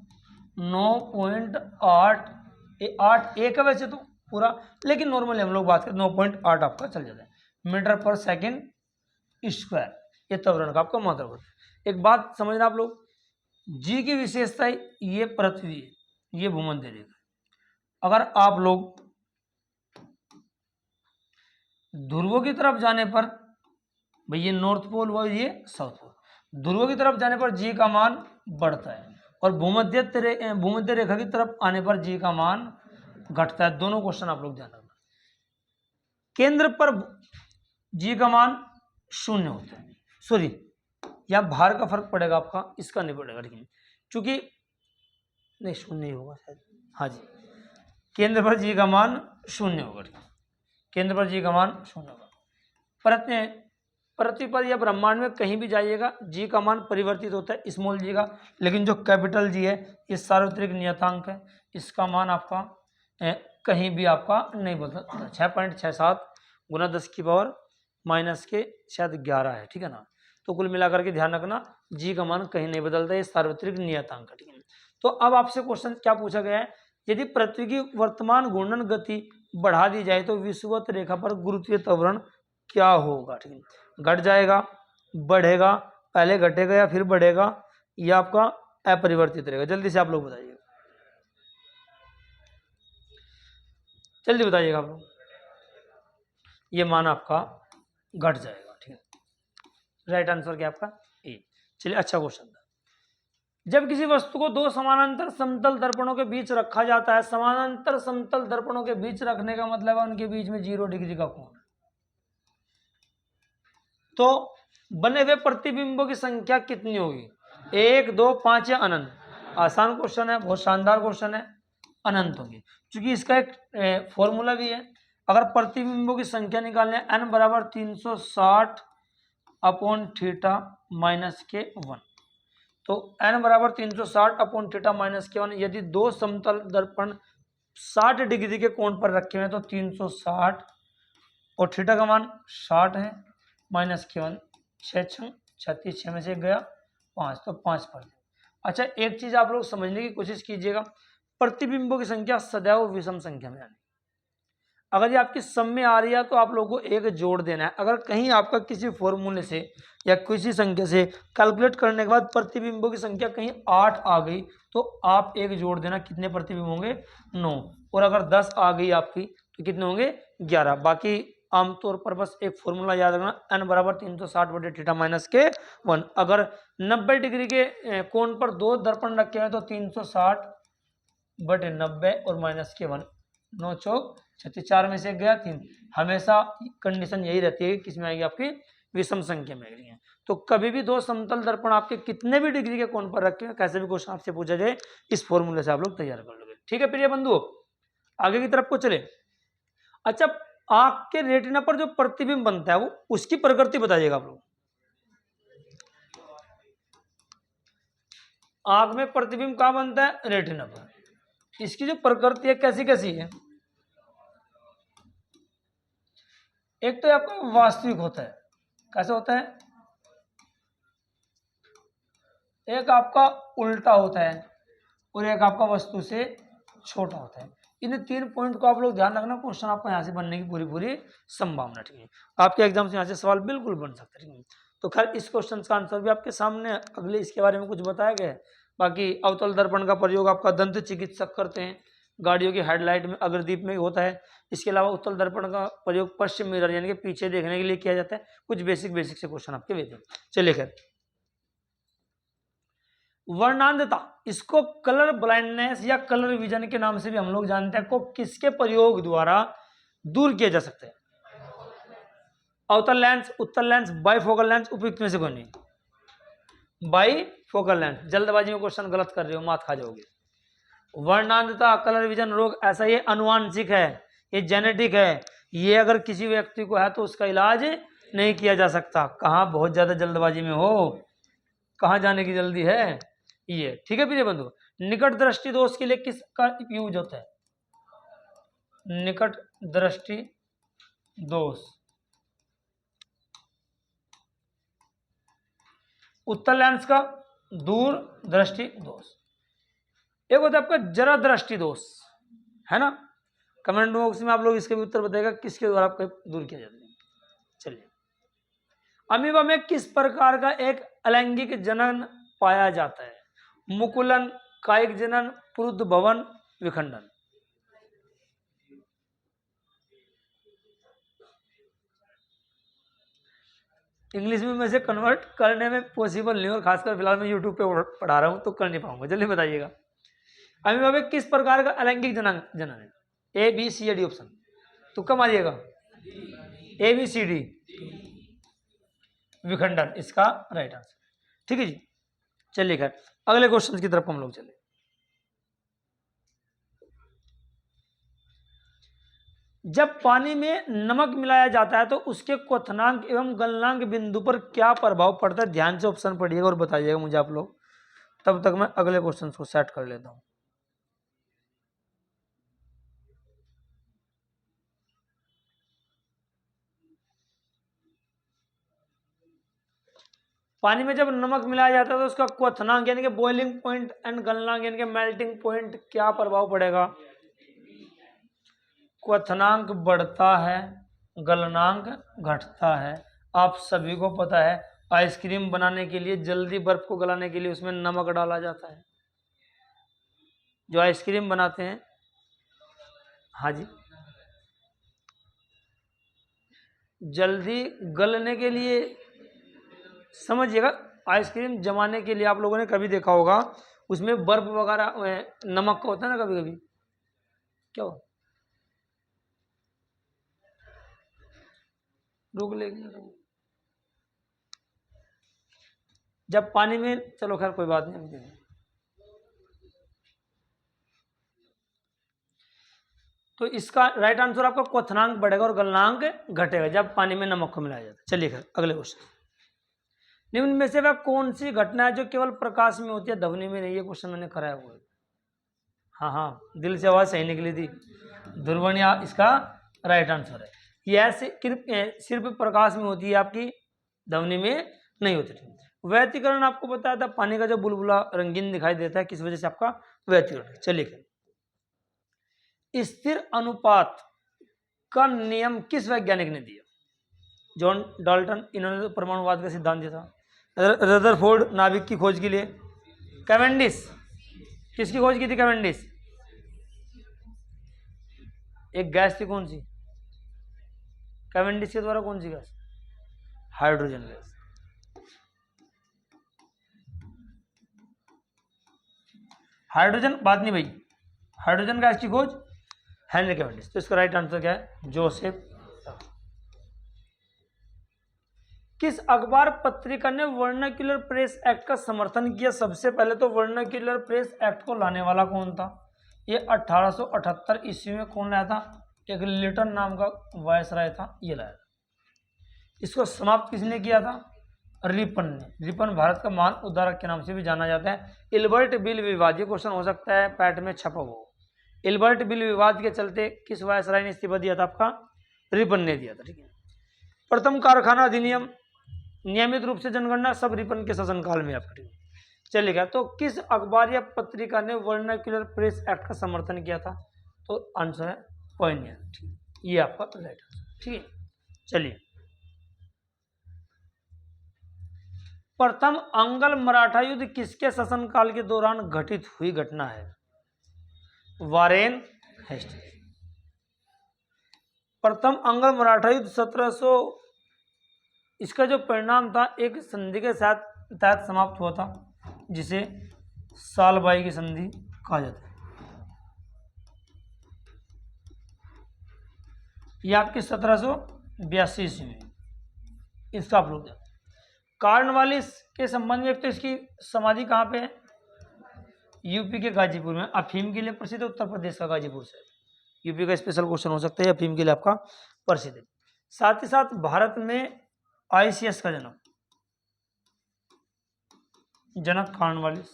9.8 एक है वैसे तो पूरा, लेकिन नॉर्मली हम लोग बात करें 9.8 आपका चल जाता है मीटर पर सेकेंड स्क्वायर। ये त्वरण का आपका मात्रा होता है। एक बात समझना आप लोग, जी की विशेषता ये पृथ्वी है, ये भूमध्य रेखा। अगर आप लोग ध्रुवों की तरफ जाने पर, भाई ये नॉर्थ पोल हुआ, ये साउथ पोल, ध्रुवों की तरफ जाने पर जी का मान बढ़ता है और भूमध्य रेखा की तरफ आने पर जी का मान घटता है। दोनों क्वेश्चन आप लोग ध्यान रखना। केंद्र पर जी का मान 0 होता है, सॉरी यहाँ भार का फर्क पड़ेगा आपका, इसका नहीं पड़ेगा, लेकिन चूंकि नहीं 0 ही होगा शायद, हाँ जी, केंद्र पर जी का मान 0 होगा, केंद्र पर जी का मान 0 होगा। पृथ्वी पर या ब्रह्मांड में कहीं भी जाइएगा जी का मान परिवर्तित होता है स्मॉल जी का, लेकिन जो कैपिटल जी है ये सार्वत्रिक नियतांक है, इसका मान आपका कहीं भी आपका नहीं बदलता। 6.67 गुना 10 की पावर माइनस के शायद 11 है, ठीक है ना। तो कुल मिलाकर के ध्यान रखना जी का मान कहीं नहीं बदलता, ये सार्वत्रिक नियतांक है, ठीक है। तो अब आपसे क्वेश्चन क्या पूछा गया है, यदि पृथ्वी की वर्तमान घूर्णन गति बढ़ा दी जाए तो विषुवत रेखा पर गुरुत्वीय त्वरण क्या होगा, ठीक है। घट जाएगा, बढ़ेगा, पहले घटेगा या फिर बढ़ेगा, या आपका अपरिवर्तित रहेगा। जल्दी से आप लोग बताइएगा, जल्दी बताइएगा आप लोग। ये मान आपका घट जाएगा, ठीक है। राइट आंसर क्या आपका ए। चलिए, अच्छा क्वेश्चन था। जब किसी वस्तु को दो समानांतर समतल दर्पणों के बीच रखा जाता है, समानांतर समतल दर्पणों के बीच रखने का मतलब है उनके बीच में 0 डिग्री का कोण है, तो बने हुए प्रतिबिंबों की संख्या कितनी होगी, 1, 2, 5 या अनंत। आसान क्वेश्चन है, बहुत शानदार क्वेश्चन है, अनंत होगी, क्योंकि इसका एक फॉर्मूला भी है। अगर प्रतिबिंबों की संख्या निकालने n बराबर 360 अपॉन थीटा माइनस के 1, तो n बराबर 360 अपॉन थीटा माइनस के 1, यदि दो समतल दर्पण 60 डिग्री के कोण पर रखे हुए हैं तो 360 और थीटा का मान 60 है, माइनस के 1, 6 36, 6 में से गया 5, तो 5 पर। अच्छा, एक चीज आप लोग समझने की कोशिश कीजिएगा, प्रतिबिंबों की संख्या सदैव विषम संख्या में आनी। अगर ये आपकी सम में आ रही है तो आप लोगों को एक जोड़ देना है। अगर कहीं आपका किसी फॉर्मूले से या किसी संख्या से कैलकुलेट करने के बाद प्रतिबिंबों की संख्या कहीं 8 आ गई तो आप एक जोड़ देना, कितने प्रतिबिंब होंगे, 9। और अगर 10 आ गई आपकी तो कितने होंगे, 11। बाकी आमतौर पर बस एक फॉर्मूला याद रखना, n बराबर 360 बटे थीटा माइनस के 1। अगर 90 डिग्री के कोण पर दो दर्पण रखे हैं तो 360 बटे 90 और माइनस के 1, 9 चौक 36, 4 में से गया 3। हमेशा कंडीशन यही रहती है कि किसमें आएगी, आपकी विषम संख्या में आएगी। तो कभी भी दो समतल दर्पण आपके कितने भी डिग्री के कोण पर रखे हैं, कैसे भी क्वेश्चन आपसे पूछा जाए, इस फॉर्मूले से आप लोग तैयार कर लोगे। ठीक है प्रिय बंधुओं, आगे की तरफ को चले। अच्छा, आंख के रेटिना पर जो प्रतिबिंब बनता है वो उसकी प्रकृति बताइएगा आप लोग। आंख में प्रतिबिंब कहां बनता है, रेटिना पर। इसकी जो प्रकृति है कैसी कैसी है, एक तो आपका वास्तविक होता है, कैसे होता है, एक आपका उल्टा होता है और एक आपका वस्तु से छोटा होता है। इन 3 पॉइंट को आप लोग ध्यान रखना, क्वेश्चन आपको यहाँ से बनने की पूरी पूरी संभावना, ठीक है। आपके एग्जाम से यहाँ से सवाल बिल्कुल बन सकता है, ठीक है। तो खैर इस क्वेश्चन का आंसर भी आपके सामने, अगले इसके बारे में कुछ बताया गया है। बाकी अवतल दर्पण का प्रयोग आपका दंत चिकित्सक करते हैं, गाड़ियों की हेडलाइट में, अग्रदीप में होता है। इसके अलावा उत्तल दर्पण का प्रयोग पश्चिम मिरर यानी कि पीछे देखने के लिए किया जाता है। कुछ बेसिक से क्वेश्चन आपके वेद। चलिए खैर, वर्णांधता, इसको कलर ब्लाइंडनेस या कलर विजन के नाम से भी हम लोग जानते हैं, को किसके प्रयोग द्वारा दूर किया जा सकता है, अवतल लेंस, उत्तल लेंस, बाइफोकल लेंस, उपयुक्त में से कोई नहीं। बाइफोकल फोकल लेंथ, जल्दबाजी में क्वेश्चन गलत कर रहे हो, मात खा जाओगे। वर्णांधता, कलर विजन रोग, ऐसा ये अनुवांशिक है, ये जेनेटिक है, ये अगर किसी व्यक्ति को है तो उसका इलाज नहीं किया जा सकता। कहाँ बहुत ज्यादा जल्दबाजी में हो, कहाँ जाने की जल्दी है, ये ठीक है प्रिय बंधु। निकट दृष्टि दोष के लिए किसका यूज होता है? निकट दृष्टि दोष, उत्तल लेंस का, दूर दृष्टि दोष। एक होता है आपका जरा दृष्टि दोष, है ना। कमेंट बॉक्स में आप लोग इसके भी उत्तर बताइएगा किसके द्वारा आपको दूर किया जाता है। चलिए, अमीबा में किस प्रकार का एक अलैंगिक जनन पाया जाता है? मुकुलन, कायिक जनन, पुरुद्भवन, विखंडन। इंग्लिश में मैं से कन्वर्ट करने में पॉसिबल नहीं, और खासकर फिलहाल मैं यूट्यूब पे पढ़ा रहा हूं तो कर नहीं पाऊंगा। जल्दी बताइएगा, अमीबा में किस प्रकार का अलैंगिक जनन है? A B C D option, तुक्का मारिएगा। ए बी सी डी, विखंडन इसका राइट आंसर। ठीक है जी, चलिए खैर अगले क्वेश्चन की तरफ हम लोग चले। जब पानी में नमक मिलाया जाता है तो उसके क्वथनांक एवं गलनांक बिंदु पर क्या प्रभाव पड़ता है? ध्यान से ऑप्शन पढ़िएगा और बताइएगा मुझे आप लोग, तब तक मैं अगले क्वेश्चन को सेट कर लेता हूं। पानी में जब नमक मिलाया जाता है तो उसका क्वथनांक यानी कि बॉइलिंग पॉइंट एंड गलनांक यानी कि मेल्टिंग पॉइंट क्या प्रभाव पड़ेगा? क्वथनांक बढ़ता है, गलनांक घटता है। आप सभी को पता है आइसक्रीम बनाने के लिए, जल्दी बर्फ को गलाने के लिए उसमें नमक डाला जाता है। जो आइसक्रीम बनाते हैं, हाँ जी, जल्दी गलने के लिए, समझिएगा, आइसक्रीम जमाने के लिए आप लोगों ने कभी देखा होगा उसमें बर्फ वगैरह नमक का होता है ना, कभी कभी क्या हो, रोक लेंगे जब पानी में, चलो खैर कोई बात नहीं। तो इसका राइट आंसर आपका क्वथनांक बढ़ेगा और गलनांक घटेगा जब पानी में नमक को मिलाया जाता है। चलिए खैर अगले क्वेश्चन, निम्न में से वह कौन सी घटना है जो केवल प्रकाश में होती है, ध्वनि में नहीं? ये क्वेश्चन मैंने कराया हुआ है। हाँ हाँ, दिल से आवाज सही निकली थी, ध्रुवनिया इसका राइट आंसर है। यह सिर्फ प्रकाश में होती है, आपकी ध्वनि में नहीं होती। व्यतिकरण आपको बताया था, पानी का जो बुलबुला रंगीन दिखाई देता है, किस वजह से? आपका व्यतिकरण। चलिए, स्थिर अनुपात का नियम किस वैज्ञानिक ने दिया? जॉन डाल्टन, इन्होंने परमाणुवाद का सिद्धांत दिया था। रदरफोर्ड, नाभिक की खोज के लिए। कैवेंडिश, किसकी खोज की थी? कैवेंडिश। एक गैस थी, कौन सी? कैवेंडिश के द्वारा कौन सी गैस? Hydrogen gas. हाइड्रोजन बात नहीं भाई, हाइड्रोजन गैस की खोज हेनरी कैवेंडिश। तो इसका राइट आंसर क्या है? जोसेफ। किस अखबार पत्रिका ने वर्नाक्यूलर प्रेस एक्ट का समर्थन किया? सबसे पहले तो वर्नाक्यूलर प्रेस एक्ट को लाने वाला कौन था? ये 1878 ईस्वी में कौन लाया था? एक लिटन नाम का वायसराय था, ये लाया था। इसको समाप्त किसने किया था? रिपन ने। रिपन भारत का महान उद्धारक के नाम से भी जाना जाता है। इल्बर्ट बिल विवाद, ये क्वेश्चन हो सकता है पैट में छपा हो। इल्बर्ट बिल विवाद के चलते किस वायसराय ने इस्तीफा दिया था? आपका रिपन ने दिया था। ठीक है। प्रथम कारखाना अधिनियम, नियमित रूप से जनगणना, सब रिपन के शासनकाल में आपका। चलेगा, तो किस अखबार या पत्रिका ने वर्नाक्यूलर प्रेस एक्ट का समर्थन किया था? तो आंसर है पायनियर। ठीक, ये आपका राइट आंसर। ठीक है, चलिए, प्रथम अंगल मराठा युद्ध किसके शासनकाल के दौरान घटित हुई घटना है? Warren Hastings. प्रथम अंगल मराठा युद्ध 1700, इसका जो परिणाम था एक संधि के साथ तहत समाप्त हुआ था, जिसे सालबाई की संधि कहा जाता है। यह आपकी 1782 ईस्वी में, इसका आप लोग कार्नवालिस के संबंध में एक तो इसकी समाधि कहाँ पे है, यूपी के गाजीपुर में। अफीम के लिए प्रसिद्ध है उत्तर प्रदेश का गाजीपुर से। यूपी का स्पेशल क्वेश्चन हो सकता है, अफीम के लिए आपका प्रसिद्ध है। साथ ही साथ भारत में आईसीएस का जन्म जनक कार्नवालिस।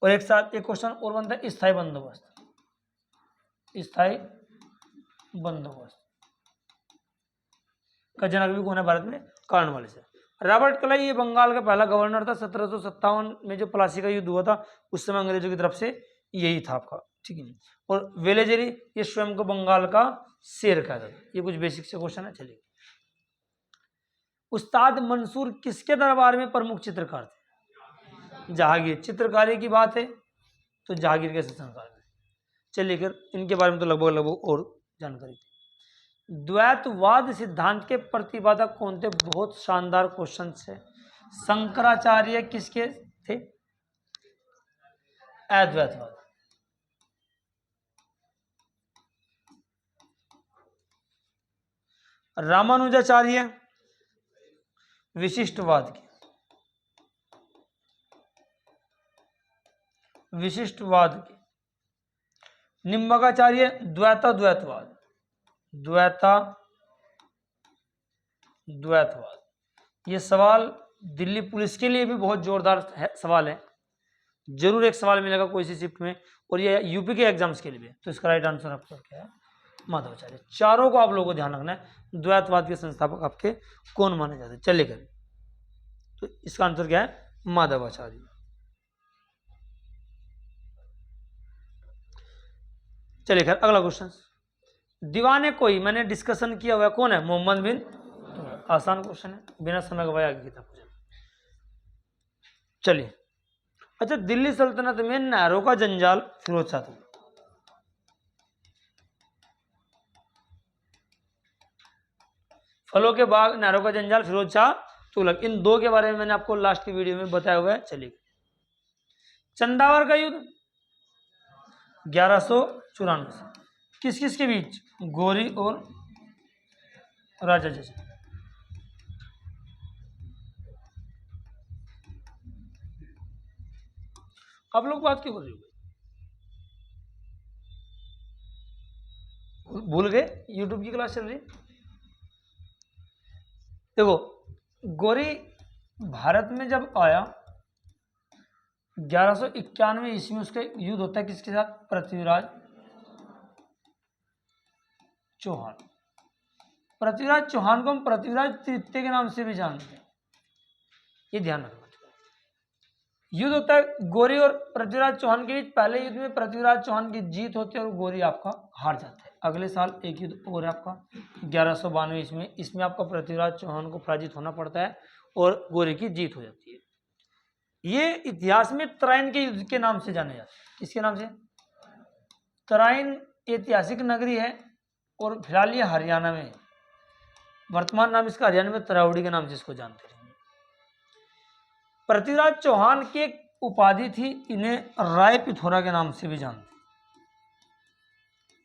और एक साथ एक क्वेश्चन और बनता है स्थायी बंदोबस्त, स्थायी बंदोबस्त का जनक भी कौन है भारत में, कार्नवालिस है। रॉबर्ट क्लाई ये बंगाल का पहला गवर्नर था। 1757 में जो प्लासी का युद्ध हुआ था उस समय अंग्रेजों की तरफ से यही था आपका, ठीक है। और वेलेजरी ये स्वयं को बंगाल का शेर कहता था। ये कुछ बेसिक से क्वेश्चन है, चलिए। उस्ताद मंसूर किसके दरबार में प्रमुख चित्रकार थे, जहांगीर। चित्रकारी की बात है तो जहांगीर के शासनकाल में। चलिए कर इनके बारे में तो लगभग और जानकारी थी। द्वैतवाद सिद्धांत के प्रतिपादक कौन थे, बहुत शानदार क्वेश्चन है। शंकराचार्य किसके थे, अद्वैतवाद। रामानुजाचार्य विशिष्टवाद के, निम्बकाचार्य द्वैतवाद। ये सवाल दिल्ली पुलिस के लिए भी बहुत जोरदार सवाल है, जरूर एक सवाल मिलेगा कोई सी शिफ्ट में, और ये यूपी के एग्जाम्स के लिए भी। तो इसका राइट आंसर आपका क्या है, माधवाचार्य। चारों को आप लोगों को ध्यान रखना है। द्वैतवाद के संस्थापक आपके कौन माने जाते हैं, चलिए करें। तो इसका आंसर क्या है, माधवाचार्य। चलिए खैर अगला क्वेश्चन। दीवाने कोई मैंने डिस्कशन किया हुआ कौन है, मोहम्मद बिन, आसान क्वेश्चन है, बिना समय गवाए आगे की तरफ। चलिए अच्छा, दिल्ली सल्तनत में नहरों का जंजाल फिरोज शाह तुगलक। फलों के बाग नहरों का जंजाल फिरोज शाह तुगलक। इन दो के बारे में मैंने आपको लास्ट की वीडियो में बताया हुआ है। चलिए चंदावर का युद्ध 1194 किस किस के बीच, गोरी और राजा जयचंद। आप लोग बात क्यों कर रहे हो, भूल गए, यूट्यूब की क्लास चल रही। देखो गोरी भारत में जब आया 1191 ईस्वी में, उसका युद्ध होता है किसके साथ, पृथ्वीराज चौहान। पृथ्वीराज चौहान को हम पृथ्वीराज तृतीय के नाम से भी जानते हैं, ये ध्यान रखना। युद्ध होता है गोरी और पृथ्वीराज चौहान के बीच। पहले युद्ध में पृथ्वीराज चौहान की जीत होती है और गोरी आपका हार जाता है। अगले साल एक युद्ध और है आपका 1192 ईस्वी, इसमें आपका पृथ्वीराज चौहान को पराजित होना पड़ता है और गोरी की जीत हो जाती है। ये इतिहास में तराइन के युद्ध के नाम से जाने जाते हैं। किसके नाम से, तराइन ऐतिहासिक नगरी है और फिलहाल ये हरियाणा में है। वर्तमान नाम इसका हरियाणा में तरावड़ी के नाम से इसको जानते हैं। पृथ्वीराज चौहान की एक उपाधि थी, इन्हें राय पिथौरा के नाम से भी जानते,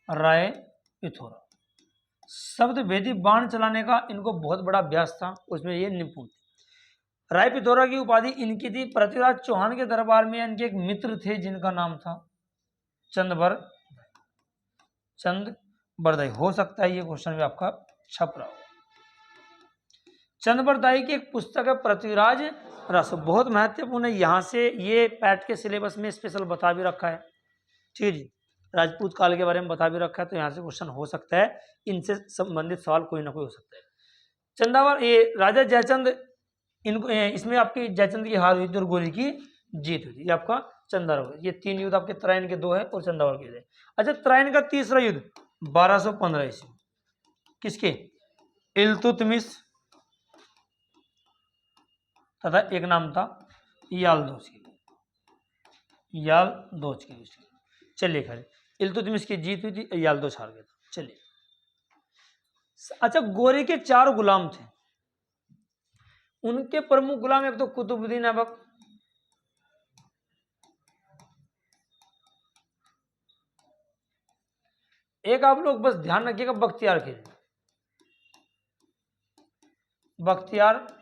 राय पिथौरा। शब्द भेदी बाण चलाने का इनको बहुत बड़ा अभ्यास था, उसमें ये निपुण थे। राय पिथौरा की उपाधि इनकी थी। पृथ्वीराज चौहान के दरबार में इनके एक मित्र थे जिनका नाम था चंदबरदाई। हो सकता है ये क्वेश्चन भी आपका छप रहा हो। चंदबरदाई की एक पुस्तक है पृथ्वीराज रस, बहुत महत्वपूर्ण है। यहाँ से ये पैट के सिलेबस में स्पेशल बता भी रखा है, ठीक है जी। राजपूत काल के बारे में बता भी रखा है, तो यहाँ से क्वेश्चन हो सकता है, इनसे संबंधित सवाल कोई ना कोई हो सकता है। चंदावर ये राजा जयचंद, इनको इसमें आपकी जयचंद की हार हुई थी और गोरी की जीत हुई थी। ये आपका चंदावर। ये तीन युद्ध आपके तराइन के दो है और चंदावर के है। अच्छा, तराइन का तीसरा युद्ध 1215 ईस्वी, किसके, इल्तुतमिश तथा एक नाम था यालदोज के, यालदोज के। चलिए खैर, इल्तुतमिश की जीत हुई थी, यालदोज हार गया था। चलिए अच्छा, गोरी के 4 गुलाम थे, उनके प्रमुख गुलाम एक तो कुतुबुद्दीन ऐबक, एक आप लोग बस ध्यान रखिएगा बख्तियार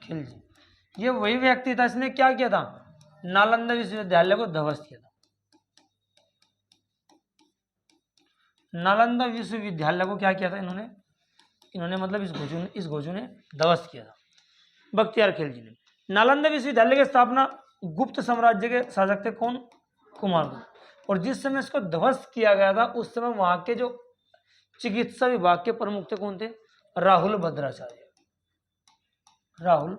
खिलजी। ये वही व्यक्ति था, इसने क्या किया था, नालंदा विश्वविद्यालय को ध्वस्त किया था। नालंदा विश्वविद्यालय को क्या किया था इन्होंने मतलब इस घोषु ने ध्वस्त किया था, बख्तियार खिलजी ने। नालंदा विश्वविद्यालय की स्थापना गुप्त साम्राज्य के शासक थे कौन, कुमारगुप्त। और जिस समय इसको ध्वस्त किया गया था उस समय वहां के जो चिकित्सा विभाग के प्रमुख थे कौन थे, राहुल भद्राचार्य। राहुल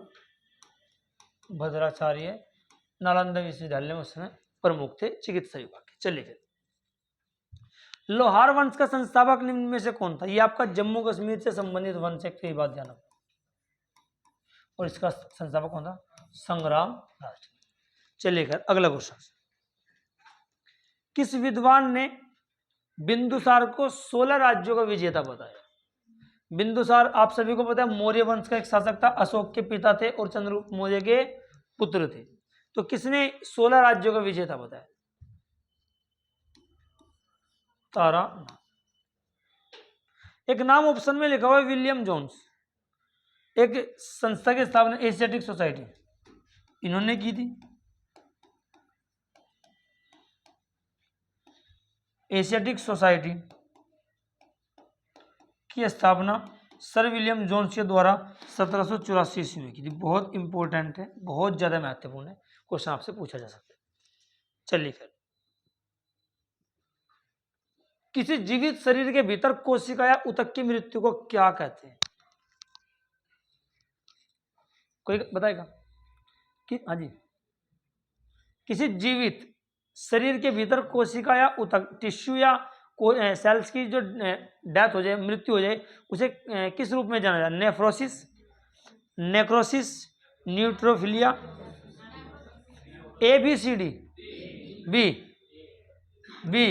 भद्राचार्य नालंदा विश्वविद्यालय में उस समय प्रमुख थे चिकित्सा विभाग के। चलिए, लोहार वंश का संस्थापक निम्न में से कौन था। ये आपका जम्मू कश्मीर से संबंधित वंश है, तो बात ध्यान। और इसका संस्थापक कौन था, संग्राम राष्ट्र। चलिए अगला क्वेश्चन, किस विद्वान ने बिंदुसार को 16 राज्यों का विजेता बताया। बिंदुसार आप सभी को पता है मौर्य वंश का एक शासक था, अशोक के पिता थे और चंद्रगुप्त मौर्य के पुत्र थे। तो किसने 16 राज्यों का विजेता बताया, तारा। एक नाम ऑप्शन में लिखा हुआ है विलियम जोन्स। एक संस्था की स्थापना एशियाटिक सोसाइटी इन्होंने की थी। एशियाटिक सोसाइटी की स्थापना सर विलियम जोन्स के द्वारा 1784 ईस्वी में की थी। बहुत इंपॉर्टेंट है, बहुत ज्यादा महत्वपूर्ण है, क्वेश्चन आपसे पूछा जा सकता है। चलिए फिर, किसी जीवित शरीर के भीतर कोशिका या ऊतक की मृत्यु को क्या कहते हैं, कोई बताएगा कि हाँ जी, किसी जीवित शरीर के भीतर कोशिका या ऊतक टिश्यू या सेल्स की जो डेथ हो जाए, मृत्यु हो जाए, उसे किस रूप में जाना जाए, nephrosis, necrosis, neutrophilia, ABCD, B B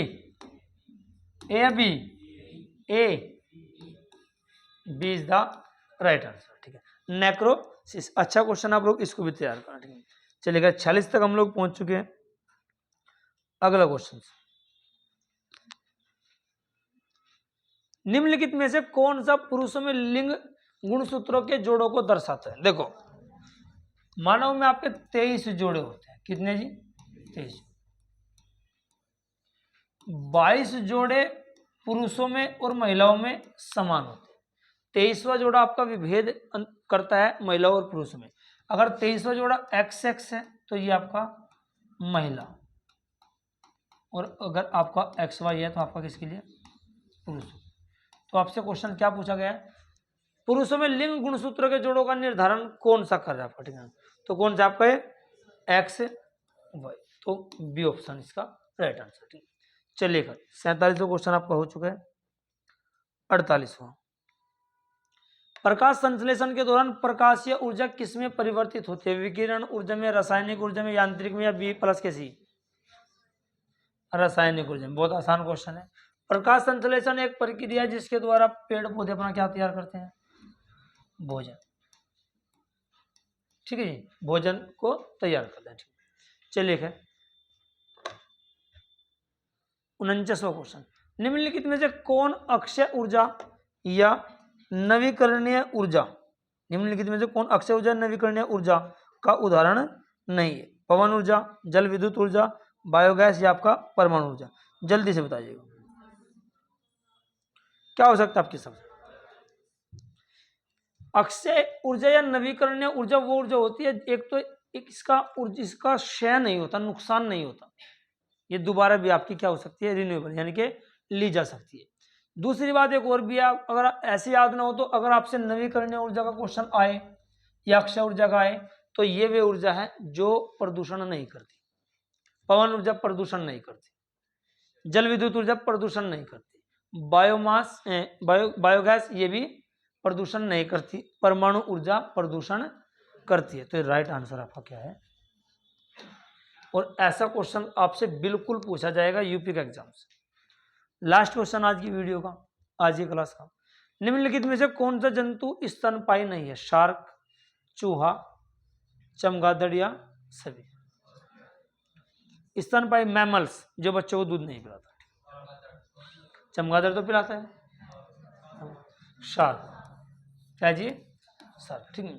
B is the right answer. ठीक है, नेक्रोसिस। अच्छा क्वेश्चन, आप लोग इसको भी तैयार करना। ठीक है, चलिएगा 46 तक हम लोग पहुंच चुके हैं। अगला क्वेश्चन, निम्नलिखित में से कौन सा पुरुषों में लिंग गुणसूत्रों के जोड़ों को दर्शाता है। देखो, मानव में आपके 23 जोड़े होते हैं। कितने जी, 23। 22 जोड़े पुरुषों में और महिलाओं में समान होते हैं। 23वां जोड़ा आपका विभेद करता है महिलाओं और पुरुषों में। अगर 23वां जोड़ा XX है तो ये आपका महिला, और अगर आपका XY है तो आपका किसके लिए, पुरुष। तो आपसे क्वेश्चन क्या पूछा गया है, पुरुषों में लिंग गुणसूत्र के जोड़ों का निर्धारण कौन सा कर रहा है आपका। ठीक है, तो कौन सा आपका है, XY। तो बी ऑप्शन इसका राइट आंसर। ठीक, चलिएगा 47वां क्वेश्चन आपका हो चुका है। 48वां, प्रकाश संश्लेषण के दौरान प्रकाशीय ऊर्जा किसमें परिवर्तित होती है, विकिरण ऊर्जा में, रासायनिक ऊर्जा में, यांत्रिक में, या B+ के सी, रासायनिक ऊर्जा में। बहुत आसान क्वेश्चन है। प्रकाश संश्लेषण एक प्रक्रिया है जिसके द्वारा पेड़ पौधे अपना क्या तैयार करते हैं, भोजन। ठीक है जी, भोजन को तैयार करते हैं। चलिए 49वां क्वेश्चन, निम्नलिखित में से कौन अक्षय ऊर्जा या नवीकरणीय ऊर्जा, निम्नलिखित में से कौन अक्षय ऊर्जा नवीकरणीय ऊर्जा का उदाहरण नहीं है, पवन ऊर्जा, जल विद्युत ऊर्जा, बायोगैस या आपका परमाणु ऊर्जा। जल्दी से बताइएगा क्या हो सकता है आपके समझ। अक्षय ऊर्जा या नवीकरणीय ऊर्जा वो ऊर्जा होती है, एक तो इसका क्षय नहीं होता, नुकसान नहीं होता, ये दोबारा भी आपकी क्या हो सकती है, रिन्यूएबल, यानी कि ली जा सकती है। दूसरी बात एक और भी है, अगर ऐसे याद ना हो तो अगर आपसे नवीकरणीय ऊर्जा का क्वेश्चन आए या अक्षय ऊर्जा का आए तो ये वे ऊर्जा है जो प्रदूषण नहीं करती। पवन ऊर्जा प्रदूषण नहीं करती, जल विद्युत ऊर्जा प्रदूषण नहीं करती, बायोमास बायोगैस ये भी प्रदूषण नहीं करती, परमाणु ऊर्जा प्रदूषण करती है। तो राइट आंसर आपका क्या है, और ऐसा क्वेश्चन आपसे बिल्कुल पूछा जाएगा यूपी का एग्जाम से। लास्ट क्वेश्चन आज की वीडियो का, आज की क्लास का, निम्नलिखित में से कौन सा जंतु स्तनपायी नहीं है, शार्क, चूहा, चमगादड़ या सभी। स्तनपायी मैमल्स जो बच्चों को दूध नहीं पिलाता, चमगादड़ तो पिलाता है, शार्क क्या जी, शार्क। ठीक है,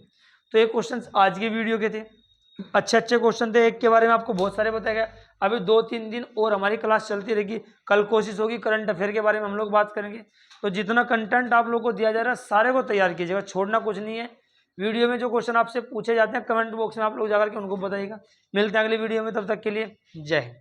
तो ये क्वेश्चन आज की वीडियो के थे, अच्छे अच्छे क्वेश्चन थे। एक के बारे में आपको बहुत सारे बताया गया। अभी 2-3 दिन और हमारी क्लास चलती रहेगी। कल कोशिश होगी करंट अफेयर के बारे में हम लोग बात करेंगे। तो जितना कंटेंट आप लोग को दिया जा रहा है सारे को तैयार कीजिएगा, छोड़ना कुछ नहीं है। वीडियो में जो क्वेश्चन आपसे पूछे जाते हैं कमेंट बॉक्स में आप लोग जाकर के उनको बताइएगा। मिलते हैं अगली वीडियो में, तब तक के लिए जय हिंद।